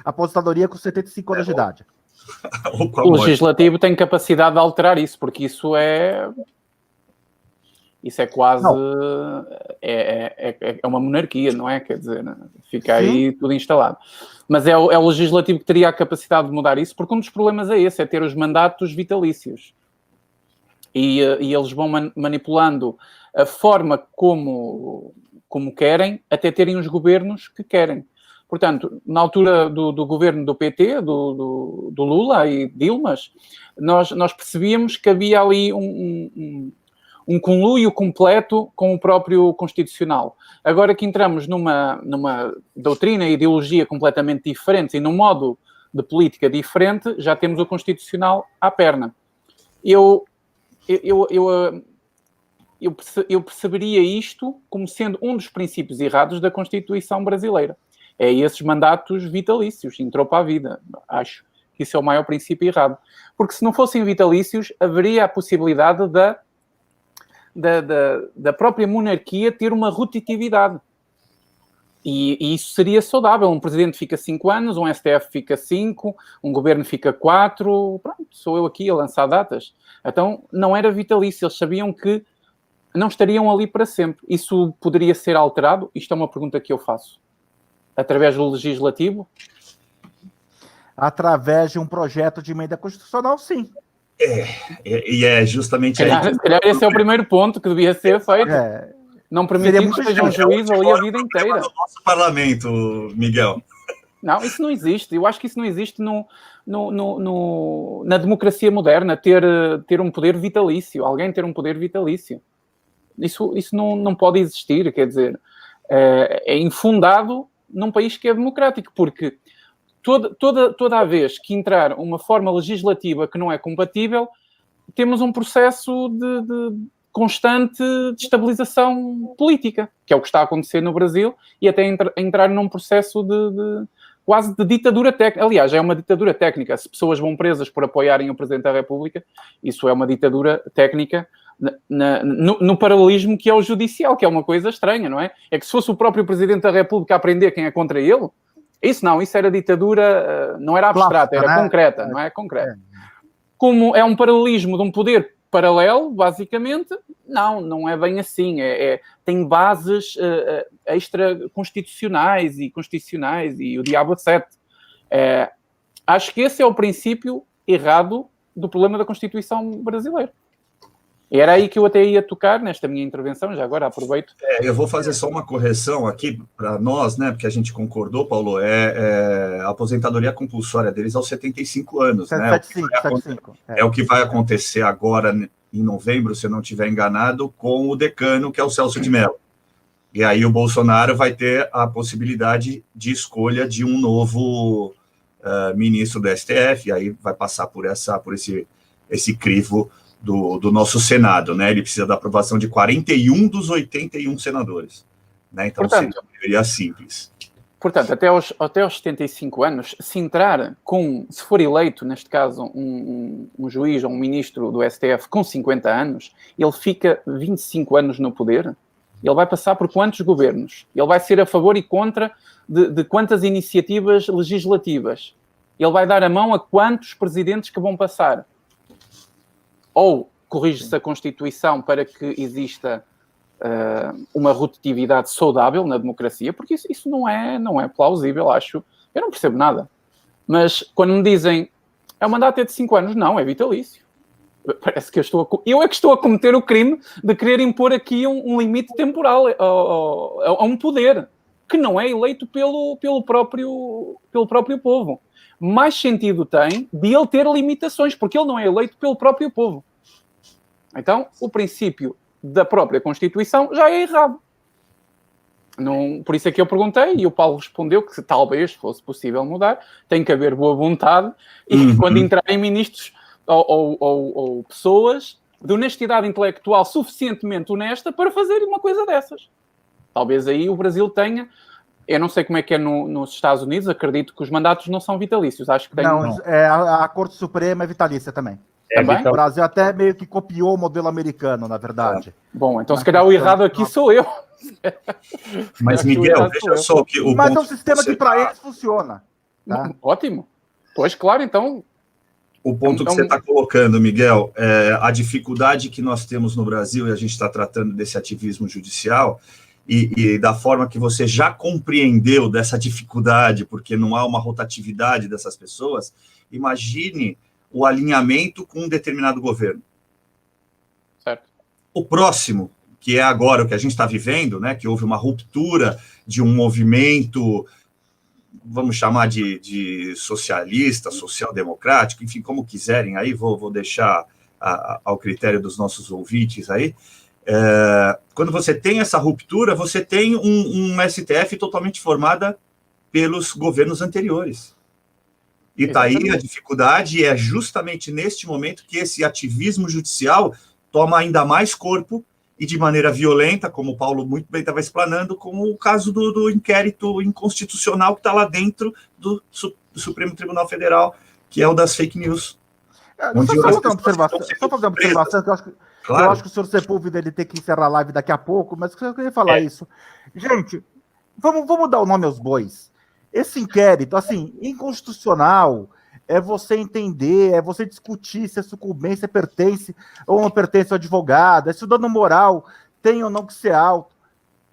Speaker 2: A aposentadoria com 75 anos de idade.
Speaker 4: O legislativo tem capacidade de alterar isso, porque isso é quase... É uma monarquia, não é? Quer dizer, fica aí tudo instalado. Mas é o legislativo que teria a capacidade de mudar isso, porque um dos problemas é esse, é ter os mandatos vitalícios. E eles vão manipulando a forma como querem, até terem os governos que querem. Portanto, na altura do governo do PT, do Lula e Dilmas, nós percebíamos que havia ali um conluio completo com o próprio Constitucional. Agora que entramos numa doutrina e ideologia completamente diferente e num modo de política diferente, já temos o Constitucional à perna. Eu perceberia isto como sendo um dos princípios errados da Constituição brasileira. É esses mandatos vitalícios, entrou para a vida. Acho que isso é o maior princípio errado. Porque se não fossem vitalícios, haveria a possibilidade da própria monarquia ter uma rotatividade. E isso seria saudável. Um presidente fica 5 anos, um STF fica 5, um governo fica 4. Pronto, sou eu aqui a lançar datas. Então, não era vitalício. Eles sabiam que não estariam ali para sempre. Isso poderia ser alterado? Isto é uma pergunta que eu faço. Através do legislativo?
Speaker 2: Através de um projeto de emenda constitucional, sim.
Speaker 3: E é justamente aí.
Speaker 4: Se calhar esse é o primeiro ponto que devia ser feito. Não permitir que seja um juiz ali a vida inteira.
Speaker 3: No nosso parlamento, Miguel.
Speaker 4: Não, isso não existe. Eu acho que isso não existe na democracia moderna, ter um poder vitalício. Alguém ter um poder vitalício. Isso não pode existir, quer dizer, é infundado num país que é democrático, porque toda a vez que entrar uma forma legislativa que não é compatível, temos um processo de constante destabilização política, que é o que está a acontecer no Brasil, e até entrar num processo quase de ditadura técnica. Aliás, é uma ditadura técnica. Se pessoas vão presas por apoiarem o Presidente da República, isso é uma ditadura técnica no paralelismo que é o judicial, que é uma coisa estranha, não é? É que se fosse o próprio Presidente da República a aprender quem é contra ele, isso era ditadura, não era abstrata, era concreta, não é? Concreta. Como é um paralelismo de um poder paralelo, basicamente, não é bem assim. Tem bases extra-constitucionais e constitucionais e o diabo de sete. Acho que esse é o princípio errado do problema da Constituição brasileira. E era aí que eu até ia tocar nesta minha intervenção, já agora aproveito.
Speaker 3: Eu vou fazer só uma correção aqui para nós, né, porque a gente concordou, Paulo, a aposentadoria compulsória deles aos 75 anos, né?
Speaker 2: 75.
Speaker 3: É o que vai acontecer agora, em novembro, se eu não estiver enganado, com o decano, que é o Celso de Mello. E aí o Bolsonaro vai ter a possibilidade de escolha de um novo ministro do STF, e aí vai passar por esse crivo do nosso Senado, né? Ele precisa da aprovação de 41 dos 81 senadores, né? Então,
Speaker 4: portanto,
Speaker 3: seria simples.
Speaker 4: Portanto, até aos 75 anos, se for eleito, neste caso, um juiz ou um ministro do STF com 50 anos, ele fica 25 anos no poder. Ele vai passar por quantos governos? Ele vai ser a favor e contra de quantas iniciativas legislativas? Ele vai dar a mão a quantos presidentes que vão passar? Ou corrige-se a Constituição para que exista uma rotatividade saudável na democracia, porque isso não é plausível, acho. Eu não percebo nada. Mas quando me dizem é um mandato de 5 anos, não, é vitalício. Parece que eu é que estou a cometer o crime de querer impor aqui um limite temporal a um poder que não é eleito pelo próprio povo. Mais sentido tem de ele ter limitações, porque ele não é eleito pelo próprio povo. Então, o princípio da própria Constituição já é errado. Não, por isso é que eu perguntei e o Paulo respondeu que se talvez fosse possível mudar, tem que haver boa vontade e quando entrarem ministros ou pessoas de honestidade intelectual suficientemente honesta para fazer uma coisa dessas. Talvez aí o Brasil tenha... Eu não sei como é que é nos Estados Unidos, acredito que os mandatos não são vitalícios. Acho que tem...
Speaker 2: Não, a Corte Suprema é vitalícia também.
Speaker 4: Também?
Speaker 2: O Brasil até meio que copiou o modelo americano, na verdade.
Speaker 4: Bom, então se calhar o errado aqui sou eu.
Speaker 3: Mas, Miguel, veja só que o
Speaker 2: Mas é um sistema que para eles funciona. Tá?
Speaker 4: Ótimo. Pois, claro, então...
Speaker 3: O ponto que você está colocando, Miguel, a dificuldade que nós temos no Brasil, e a gente está tratando desse ativismo judicial, e da forma que você já compreendeu dessa dificuldade, porque não há uma rotatividade dessas pessoas, imagine o alinhamento com um determinado governo.
Speaker 4: Certo.
Speaker 3: O próximo, que é agora o que a gente está vivendo, né, que houve uma ruptura de um movimento, vamos chamar de socialista, social-democrático, enfim, como quiserem, aí vou deixar ao critério dos nossos ouvintes aí. Quando você tem essa ruptura, você tem um STF totalmente formada pelos governos anteriores. E está aí a dificuldade, e é justamente neste momento que esse ativismo judicial toma ainda mais corpo e de maneira violenta, como o Paulo muito bem estava explanando, como o caso do inquérito inconstitucional que está lá dentro do Supremo Tribunal Federal, que é o das fake news.
Speaker 2: Só fazer uma observação, que eu acho que, claro. Eu acho que o senhor Sepúlveda ele tem que encerrar a live daqui a pouco, mas eu queria falar isso. Gente, vamos dar o nome aos bois. Esse inquérito, assim, inconstitucional, é você entender, é você discutir se a sucumbência pertence ou não pertence ao advogado, se o dano moral tem ou não que ser alto.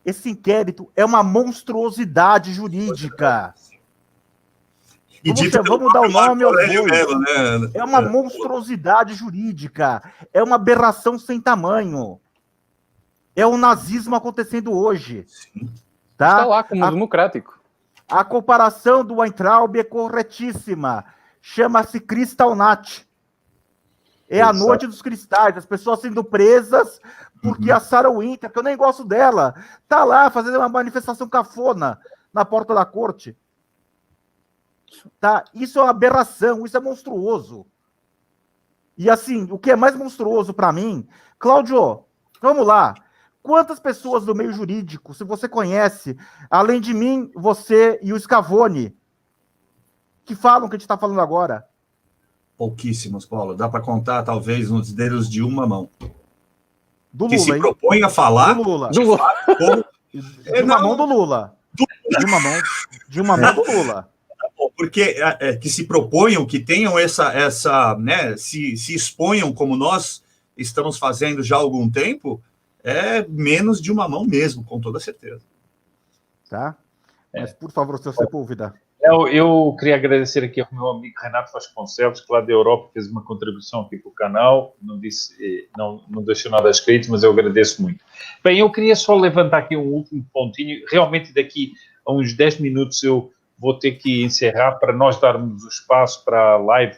Speaker 2: Esse inquérito é uma monstruosidade jurídica.
Speaker 3: E
Speaker 2: vamos dar o nome aos bois.
Speaker 3: Né?
Speaker 2: É uma monstruosidade jurídica. É uma aberração sem tamanho. É o nazismo acontecendo hoje.
Speaker 3: Sim.
Speaker 4: Tá? Está lá como democrático.
Speaker 2: A comparação do Weintraub é corretíssima. Chama-se Kristallnacht. É a noite dos cristais. As pessoas sendo presas porque a Sarah Winter, que eu nem gosto dela, tá lá fazendo uma manifestação cafona na porta da corte. Tá? Isso é uma aberração, isso é monstruoso. E assim, o que é mais monstruoso para mim... Cláudio, vamos lá. Quantas pessoas do meio jurídico, se você conhece, além de mim, você e o Scavone, que falam o que a gente está falando agora?
Speaker 3: Pouquíssimos, Paulo. Dá para contar, talvez, nos dedos de uma mão.
Speaker 2: Do Lula,
Speaker 3: que se propõe a falar...
Speaker 2: Do Lula.
Speaker 3: De
Speaker 2: uma mão do Lula. De uma mão do Lula.
Speaker 3: Porque que se proponham, que tenham essa né, se exponham como nós estamos fazendo já há algum tempo, é menos de uma mão mesmo, com toda certeza.
Speaker 2: Tá? Mas, por favor, seu Sepúlveda.
Speaker 1: Eu queria agradecer aqui ao meu amigo Renato Vasconcelos, que lá da Europa fez uma contribuição aqui para o canal, não deixou nada escrito, mas eu agradeço muito. Bem, eu queria só levantar aqui um último pontinho, realmente daqui a uns 10 minutos eu vou ter que encerrar para nós darmos o espaço para a live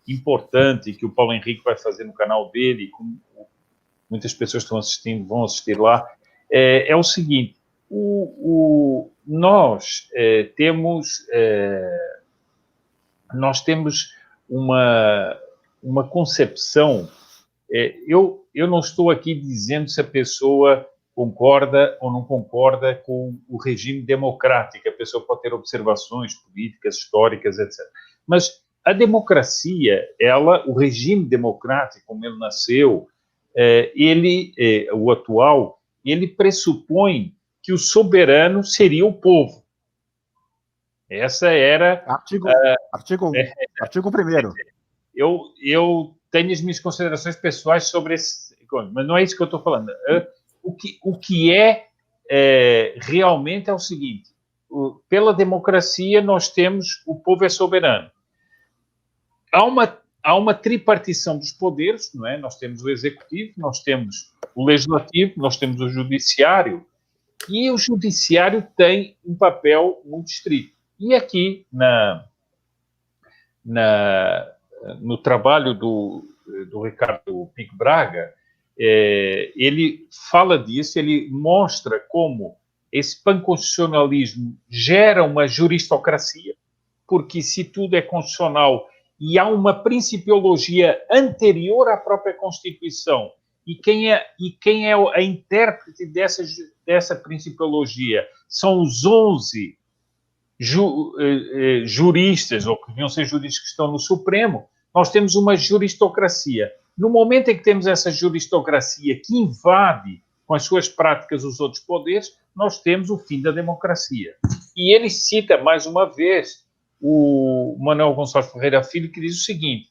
Speaker 1: importante que o Paulo Henrique vai fazer no canal dele, com muitas pessoas estão assistindo, vão assistir lá, é o seguinte, nós temos uma concepção, eu não estou aqui dizendo se a pessoa concorda ou não concorda com o regime democrático, a pessoa pode ter observações políticas, históricas, etc. Mas a democracia, o regime democrático, como ele nasceu, o atual, ele pressupõe que o soberano seria o povo. Essa era... Artigo
Speaker 2: 1º.
Speaker 1: Eu tenho as minhas considerações pessoais sobre esse... Mas não é isso que eu estou falando. O que realmente é o seguinte. Pela democracia, nós temos... O povo é soberano. Há uma tripartição dos poderes, não é? Nós temos o executivo, nós temos o legislativo, nós temos o judiciário, e o judiciário tem um papel muito estrito. E aqui, no trabalho do Ricardo Pico Braga, ele fala disso, ele mostra como esse panconstitucionalismo gera uma juristocracia, porque se tudo é constitucional e há uma principiologia anterior à própria Constituição, e quem é a intérprete dessa principiologia são os 11 juristas, ou que deviam ser juristas que estão no Supremo, nós temos uma juristocracia. No momento em que temos essa juristocracia que invade com as suas práticas os outros poderes, nós temos o fim da democracia. E ele cita, mais uma vez, o Manuel Gonçalves Ferreira Filho, que diz o seguinte: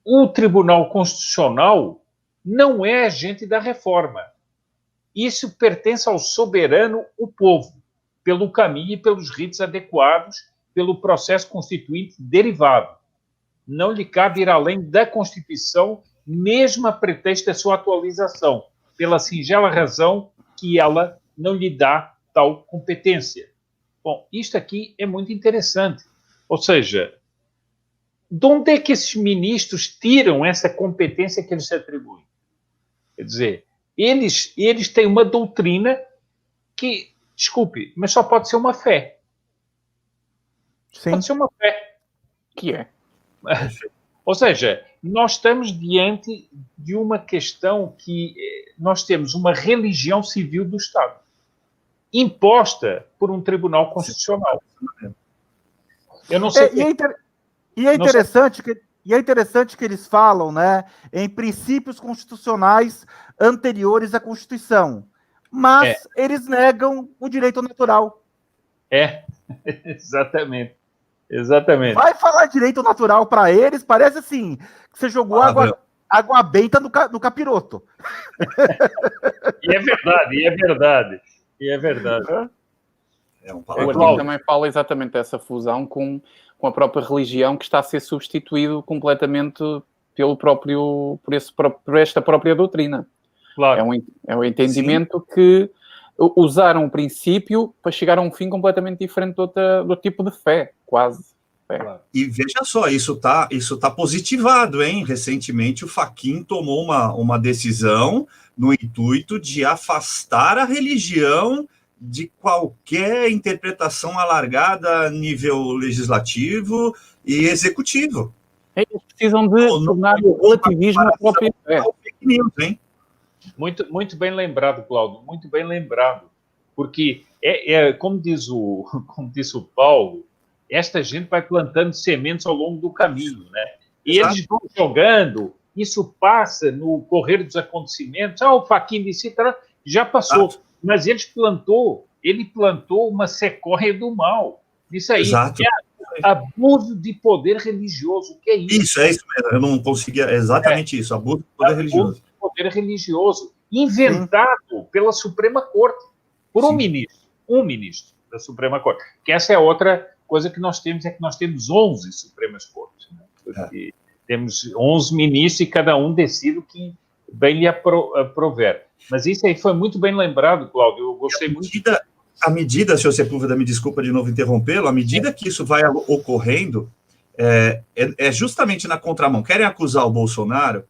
Speaker 1: o Tribunal Constitucional não é agente da reforma. Isso pertence ao soberano, o povo, pelo caminho e pelos ritos adequados, pelo processo constituinte derivado. Não lhe cabe ir além da Constituição, mesmo a pretexto da sua atualização, pela singela razão que ela não lhe dá tal competência. Bom, isto aqui é muito interessante. Ou seja, de onde é que esses ministros tiram essa competência que eles se atribuem? Quer dizer, eles têm uma doutrina que, desculpe, mas só pode ser uma fé.
Speaker 2: Sim.
Speaker 1: Pode ser uma fé.
Speaker 4: Que é?
Speaker 1: Ou seja, nós estamos diante de uma questão que nós temos uma religião civil do Estado, imposta por um tribunal constitucional. Eu não sei...
Speaker 2: E é interessante que eles falam, né, em princípios constitucionais anteriores à Constituição, mas eles negam o direito natural.
Speaker 1: Exatamente.
Speaker 2: Vai falar direito natural para eles, parece assim, que você jogou água benta no capiroto.
Speaker 1: E é verdade.
Speaker 4: O artigo também fala exatamente dessa fusão com a própria religião, que está a ser substituído completamente por esta própria doutrina.
Speaker 1: Claro.
Speaker 4: É um entendimento que usaram um princípio para chegar a um fim completamente diferente do tipo de fé, quase.
Speaker 1: Claro.
Speaker 3: E veja só, isso tá positivado, hein? Recentemente o Fachin tomou uma decisão no intuito de afastar a religião de qualquer interpretação alargada a nível legislativo e executivo.
Speaker 4: Eles precisam de tornar o relativismo a própria fé.
Speaker 3: Fake news, hein?
Speaker 1: Muito bem lembrado, Cláudio, muito bem lembrado. Porque, como diz o Paulo, essa gente vai plantando sementes ao longo do caminho, né? E
Speaker 3: Exato.
Speaker 1: Eles vão jogando, isso passa no correr dos acontecimentos. O Fachin disse, já passou.
Speaker 3: Exato.
Speaker 1: Mas ele plantou uma sequoia do mal. Isso aí.
Speaker 3: Exato.
Speaker 1: É abuso de poder religioso. O que é isso?
Speaker 3: Isso, é isso mesmo. Eu não conseguia... Exatamente isso, abuso de poder religioso.
Speaker 1: Abuso de poder religioso. Inventado pela Suprema Corte. Por um ministro da Suprema Corte. Que essa é outra coisa que nós temos, é que nós temos 11 Supremas Cortes. Né? Porque temos 11 ministros e cada um decide o que bem lhe aprover. Mas isso aí foi muito bem lembrado, Cláudio. Eu gostei muito.
Speaker 3: À medida, senhor Sepúlveda, me desculpa de novo interrompê-lo, à medida que isso vai ocorrendo, é justamente na contramão. Querem acusar o Bolsonaro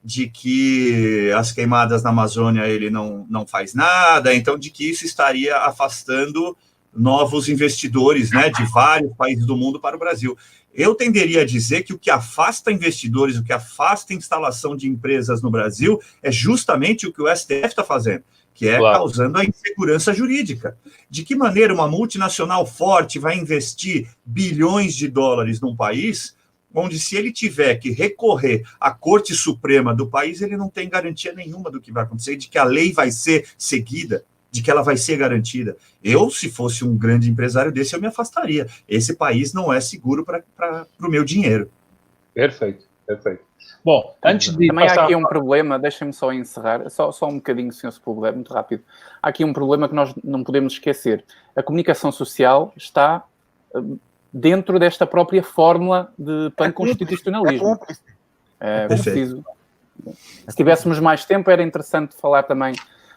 Speaker 3: de que as queimadas na Amazônia ele não faz nada, então de que isso estaria afastando novos investidores, né, de vários países do mundo para o Brasil. Eu tenderia a dizer que o que afasta investidores, o que afasta a instalação de empresas no Brasil é justamente o que o STF está fazendo, que é causando a insegurança jurídica. De que maneira uma multinacional forte vai investir bilhões de dólares num país onde, se ele tiver que recorrer à Corte Suprema do país, ele não tem garantia nenhuma do que vai acontecer, de que a lei vai ser seguida, de que ela vai ser garantida. Eu, se fosse um grande empresário desse, eu me afastaria. Esse país não é seguro para o meu dinheiro.
Speaker 1: Perfeito, perfeito. Bom, antes de
Speaker 4: também
Speaker 1: passar...
Speaker 4: há aqui um problema, deixem-me só encerrar, só um bocadinho, Sr. Sepúlveda, muito rápido. Há aqui um problema que nós não podemos esquecer. A comunicação social está dentro desta própria fórmula de panconstitucionalismo. É preciso. Se tivéssemos mais tempo, era interessante falar também,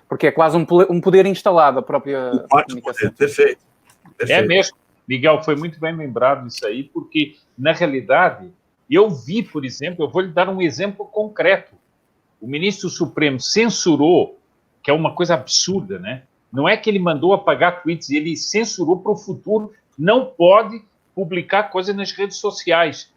Speaker 4: porque é quase um poder instalado, a própria comunicação.
Speaker 3: Perfeito.
Speaker 1: É mesmo. Miguel, foi muito bem lembrado isso aí, porque, na realidade, eu vi, por exemplo, eu vou lhe dar um exemplo concreto. O ministro Supremo censurou, que é uma coisa absurda, né? Não é que ele mandou apagar tweets, ele censurou para o futuro, não pode publicar coisa nas redes sociais.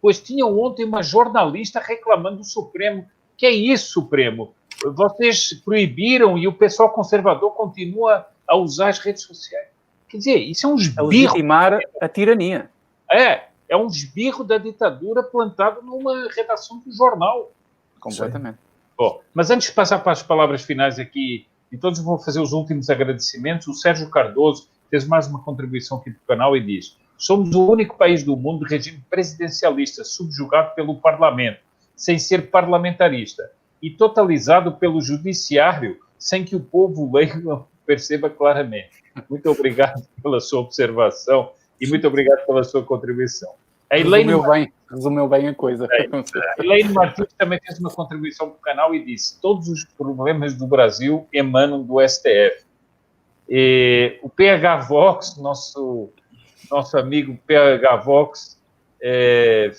Speaker 1: Pois tinha ontem uma jornalista reclamando do Supremo. Que é isso, Supremo? Vocês proibiram e o pessoal conservador continua a usar as redes sociais. Quer dizer, isso é um esbirro.
Speaker 4: Legitimar a tirania.
Speaker 1: É um esbirro da ditadura plantado numa redação do jornal.
Speaker 4: Completamente.
Speaker 1: Bom, mas antes de passar para as palavras finais aqui, e todos vão fazer os últimos agradecimentos, o Sérgio Cardoso fez mais uma contribuição aqui para o canal e diz: somos o único país do mundo de regime presidencialista subjugado pelo parlamento, sem ser parlamentarista, e totalizado pelo judiciário, sem que o povo leigo perceba claramente. Muito obrigado pela sua observação e muito obrigado pela sua contribuição. A
Speaker 4: Resumeu bem a coisa.
Speaker 1: A Elaine Martins também fez uma contribuição para o canal e disse: todos os problemas do Brasil emanam do STF. E o PH Vox, nosso amigo PH Vox,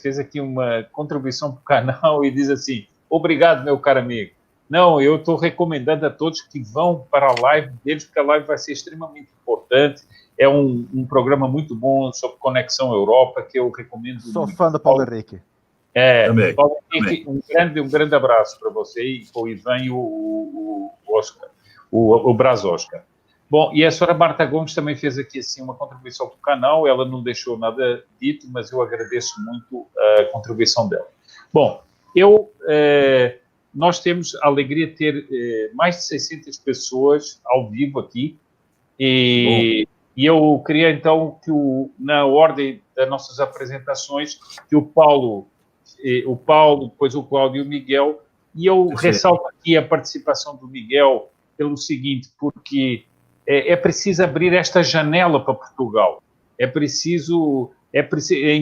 Speaker 1: fez aqui uma contribuição para o canal e diz assim: obrigado, meu caro amigo. Não, eu estou recomendando a todos que vão para a live deles, porque a live vai ser extremamente importante. É um programa muito bom sobre Conexão Europa, que eu recomendo.
Speaker 2: Sou fã do Paulo Henrique.
Speaker 3: Também.
Speaker 1: Paulo Henrique, um grande abraço para você e para o Ivan e o Oscar, o Brás Oscar. Bom, e a senhora Marta Gomes também fez aqui assim, uma contribuição para o canal. Ela não deixou nada dito, mas eu agradeço muito a contribuição dela. Bom, nós temos a alegria de ter mais de 600 pessoas ao vivo aqui. E eu queria, então, que na ordem das nossas apresentações, que o Paulo, depois o Cláudio e o Miguel, e eu ressalto aqui a participação do Miguel pelo seguinte, porque é preciso abrir esta janela para Portugal. Em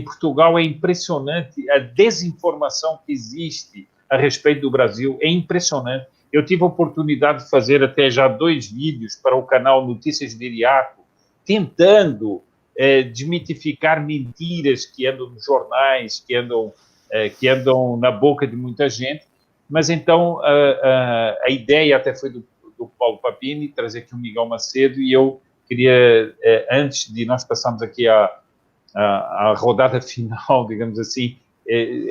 Speaker 1: Portugal é impressionante a desinformação que existe a respeito do Brasil, é impressionante. Eu tive a oportunidade de fazer até já 2 vídeos para o canal Notícias de Iriaco, tentando desmitificar mentiras que andam nos jornais, que andam na boca de muita gente. Mas então a ideia até foi do Paulo Papini, trazer aqui o Miguel Macedo, e eu queria, antes de nós passarmos aqui à rodada final, digamos assim,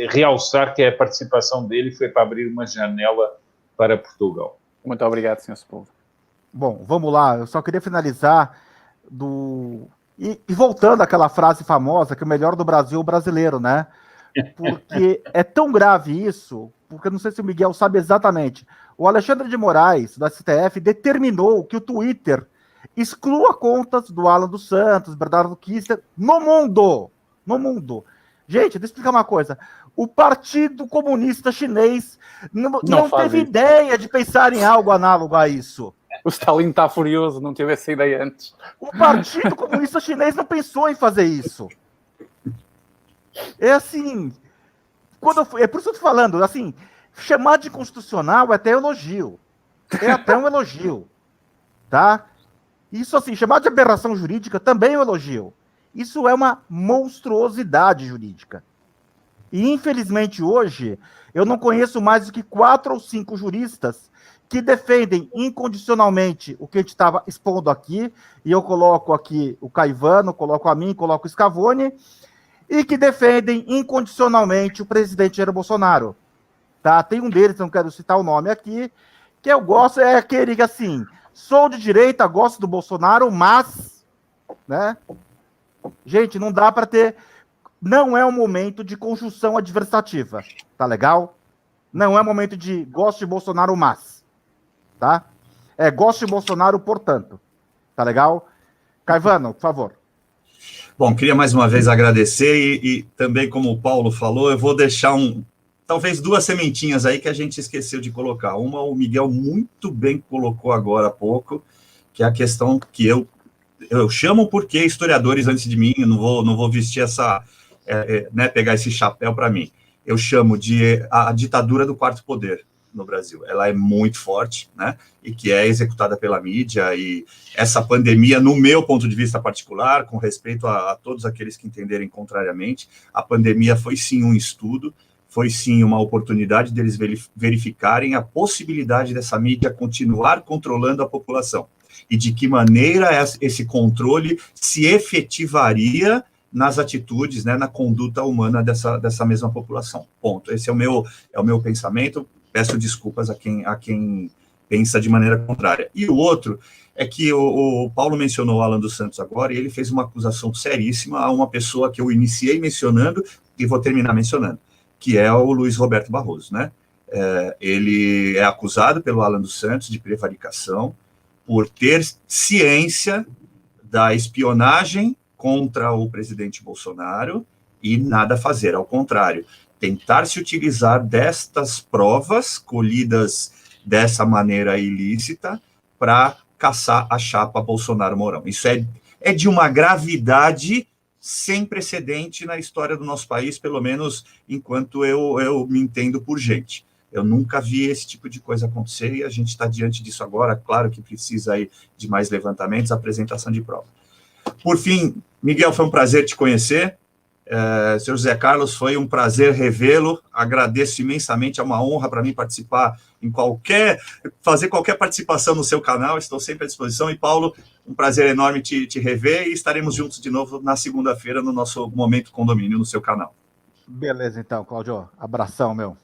Speaker 1: realçar que a participação dele foi para abrir uma janela para Portugal.
Speaker 4: Muito obrigado, Sr. Sepúlveda.
Speaker 2: Bom, vamos lá. Eu só queria finalizar E voltando àquela frase famosa, que o melhor do Brasil é o brasileiro, né? Porque é tão grave isso, porque eu não sei se o Miguel sabe exatamente. O Alexandre de Moraes, do STF, determinou que o Twitter exclua contas do Alan dos Santos, Bernardo Kister, no mundo. No mundo. Gente, deixa eu explicar uma coisa. O Partido Comunista Chinês não teve ideia de pensar em algo análogo a isso.
Speaker 4: O Stalin está furioso, não teve essa ideia antes.
Speaker 2: O Partido Comunista Chinês não pensou em fazer isso. É assim... é por isso que eu estou falando, assim, chamar de constitucional é até elogio. É até um elogio. Tá? Isso assim, chamar de aberração jurídica também é um elogio. Isso é uma monstruosidade jurídica. E, infelizmente, hoje, eu não conheço mais do que 4 ou 5 juristas que defendem incondicionalmente o que a gente estava expondo aqui, e eu coloco aqui o Caivano, coloco a mim, coloco o Scavone, e que defendem incondicionalmente o presidente Jair Bolsonaro. Tá? Tem um deles, não quero citar o nome aqui, que eu gosto, é aquele que, assim, sou de direita, gosto do Bolsonaro, mas, né? Gente, não dá para ter... Não é um momento de conjunção adversativa, tá legal? Não é momento de gosto de Bolsonaro, mas, tá? É gosto de Bolsonaro, portanto, tá legal? Caivano, por favor.
Speaker 3: Bom, queria mais uma vez agradecer e também, como o Paulo falou, eu vou deixar talvez 2 sementinhas aí que a gente esqueceu de colocar. Uma, o Miguel muito bem colocou agora há pouco, que é a questão que eu chamo porque historiadores antes de mim, eu não vou vestir essa, né, pegar esse chapéu para mim. Eu chamo de a ditadura do quarto poder no Brasil. Ela é muito forte, né, e que é executada pela mídia, e essa pandemia, no meu ponto de vista particular, com respeito a todos aqueles que entenderem contrariamente, a pandemia foi sim um estudo, foi sim uma oportunidade deles verificarem a possibilidade dessa mídia continuar controlando a população, e de que maneira esse controle se efetivaria nas atitudes, né, na conduta humana dessa mesma população. Ponto. Esse é o meu pensamento. Peço desculpas a quem pensa de maneira contrária. E o outro é que o Paulo mencionou o Alan dos Santos agora, e ele fez uma acusação seríssima a uma pessoa que eu iniciei mencionando e vou terminar mencionando, que é o Luiz Roberto Barroso, né? Ele é acusado pelo Alan dos Santos de prevaricação, por ter ciência da espionagem contra o presidente Bolsonaro e nada fazer, ao contrário, tentar se utilizar destas provas colhidas dessa maneira ilícita para caçar a chapa Bolsonaro-Mourão. Isso é de uma gravidade sem precedente na história do nosso país, pelo menos enquanto eu me entendo por gente. Eu nunca vi esse tipo de coisa acontecer e a gente está diante disso agora. Claro que precisa aí de mais levantamentos, apresentação de prova. Por fim, Miguel, foi um prazer te conhecer. Senhor José Carlos, foi um prazer revê-lo. Agradeço imensamente, é uma honra para mim participar fazer qualquer participação no seu canal. Estou sempre à disposição. E Paulo, um prazer enorme te rever e estaremos juntos de novo na segunda-feira no nosso Momento Condomínio no seu canal.
Speaker 2: Beleza, então, Cláudio. Abração, meu.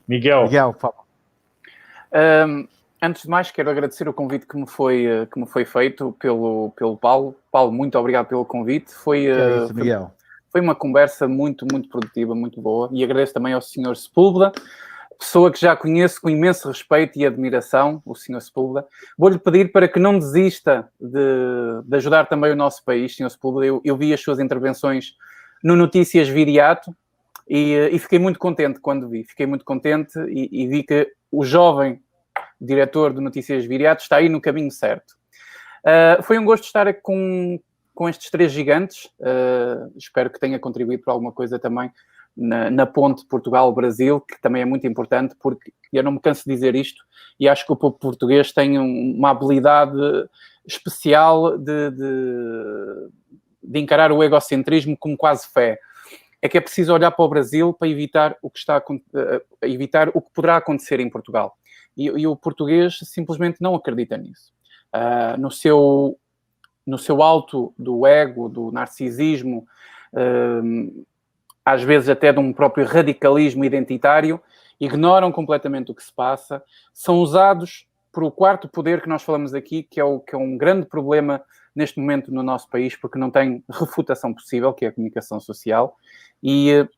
Speaker 1: Miguel,
Speaker 2: por favor.
Speaker 4: Antes de mais, quero agradecer o convite que me foi feito pelo Paulo. Paulo, muito obrigado pelo convite. Foi
Speaker 2: isso, Miguel.
Speaker 4: Foi uma conversa muito, muito produtiva, muito boa. E agradeço também ao Sr. Sepúlveda, pessoa que já conheço com imenso respeito e admiração, o Sr. Sepúlveda. Vou-lhe pedir para que não desista de ajudar também o nosso país, Sr. Sepúlveda. Eu vi as suas intervenções no Notícias Viriato e fiquei muito contente quando vi. Fiquei muito contente e vi que o jovem diretor de Notícias Viriato está aí no caminho certo. Foi um gosto estar com estes 3 gigantes. Espero que tenha contribuído para alguma coisa também na ponte Portugal-Brasil, que também é muito importante, porque eu não me canso de dizer isto, e acho que o povo português tem uma habilidade especial de encarar o egocentrismo como quase fé. É que é preciso olhar para o Brasil para evitar o que poderá acontecer em Portugal. E o português simplesmente não acredita nisso. No seu alto do ego, do narcisismo, às vezes até de um próprio radicalismo identitário, ignoram completamente o que se passa, são usados por o quarto poder que nós falamos aqui, que é um grande problema neste momento no nosso país, porque não tem refutação possível, que é a comunicação social, e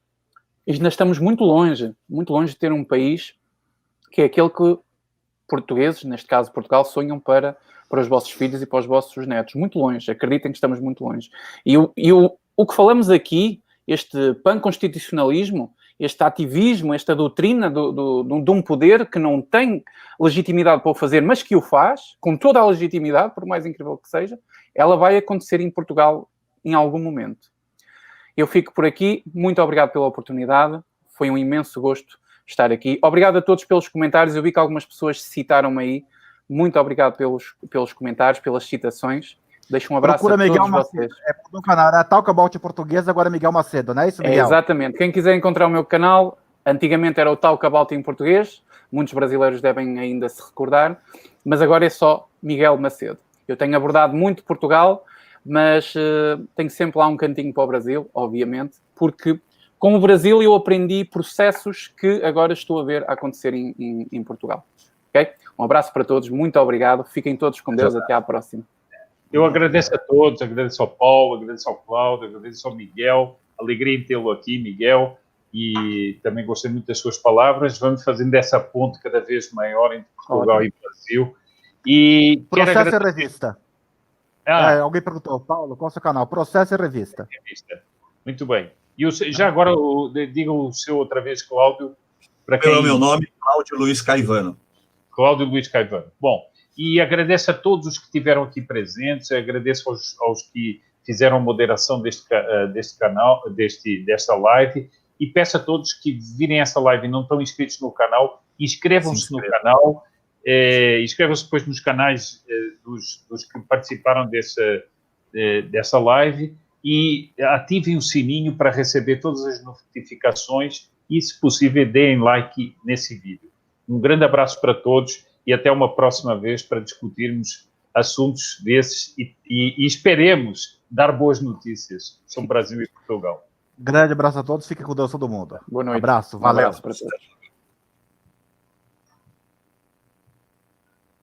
Speaker 4: ainda estamos muito longe de ter um país que é aquele que portugueses, neste caso Portugal, sonham para os vossos filhos e para os vossos netos. Muito longe, acreditem que estamos muito longe. E o que falamos aqui, este panconstitucionalismo, este ativismo, esta doutrina de um poder que não tem legitimidade para o fazer, mas que o faz, com toda a legitimidade, por mais incrível que seja, ela vai acontecer em Portugal em algum momento. Eu fico por aqui. Muito obrigado pela oportunidade. Foi um imenso gosto estar aqui. Obrigado a todos pelos comentários. Eu vi que algumas pessoas citaram-me aí. Muito obrigado pelos comentários, pelas citações. Deixo um abraço
Speaker 2: Procura
Speaker 4: a
Speaker 2: Miguel
Speaker 4: todos
Speaker 2: Macedo.
Speaker 4: vocês.
Speaker 2: No canal, era Talk About Português, agora Miguel Macedo, não é isso, Miguel?
Speaker 4: Exatamente. Quem quiser encontrar o meu canal, antigamente era o Talk About em português, muitos brasileiros devem ainda se recordar, mas agora é só Miguel Macedo. Eu tenho abordado muito Portugal, mas tenho sempre lá um cantinho para o Brasil, obviamente, porque com o Brasil eu aprendi processos que agora estou a ver acontecer em Portugal. Okay? Um abraço para todos, muito obrigado, fiquem todos com Deus, até à próxima.
Speaker 1: Eu agradeço a todos, agradeço ao Paulo, agradeço ao Cláudio, agradeço ao Miguel, alegria em tê-lo aqui, Miguel, e também gostei muito das suas palavras. Vamos fazendo essa ponte cada vez maior entre Portugal e Brasil. E
Speaker 2: Processo e Revista. Alguém perguntou, Paulo, qual é o seu canal? Processo e Revista.
Speaker 1: Muito bem. E já agora, diga o seu outra vez, Cláudio. Para
Speaker 3: quem... Meu nome é Cláudio Luiz Caivano.
Speaker 1: Cláudio Luiz Caivano. Bom, e agradeço a todos os que estiveram aqui presentes, agradeço aos que fizeram moderação deste canal, desta live, e peço a todos que virem essa live e não estão inscritos no canal, inscrevam-se no canal, inscrevam-se depois nos canais dos que participaram dessa live e ativem o sininho para receber todas as notificações e, se possível, deem like nesse vídeo. Um grande abraço para todos e até uma próxima vez para discutirmos assuntos desses e esperemos dar boas notícias sobre Brasil e Portugal.
Speaker 2: Grande abraço a todos, fiquem com Deus todo mundo.
Speaker 4: Boa noite.
Speaker 2: Abraço, valeu.
Speaker 4: Um abraço para todos.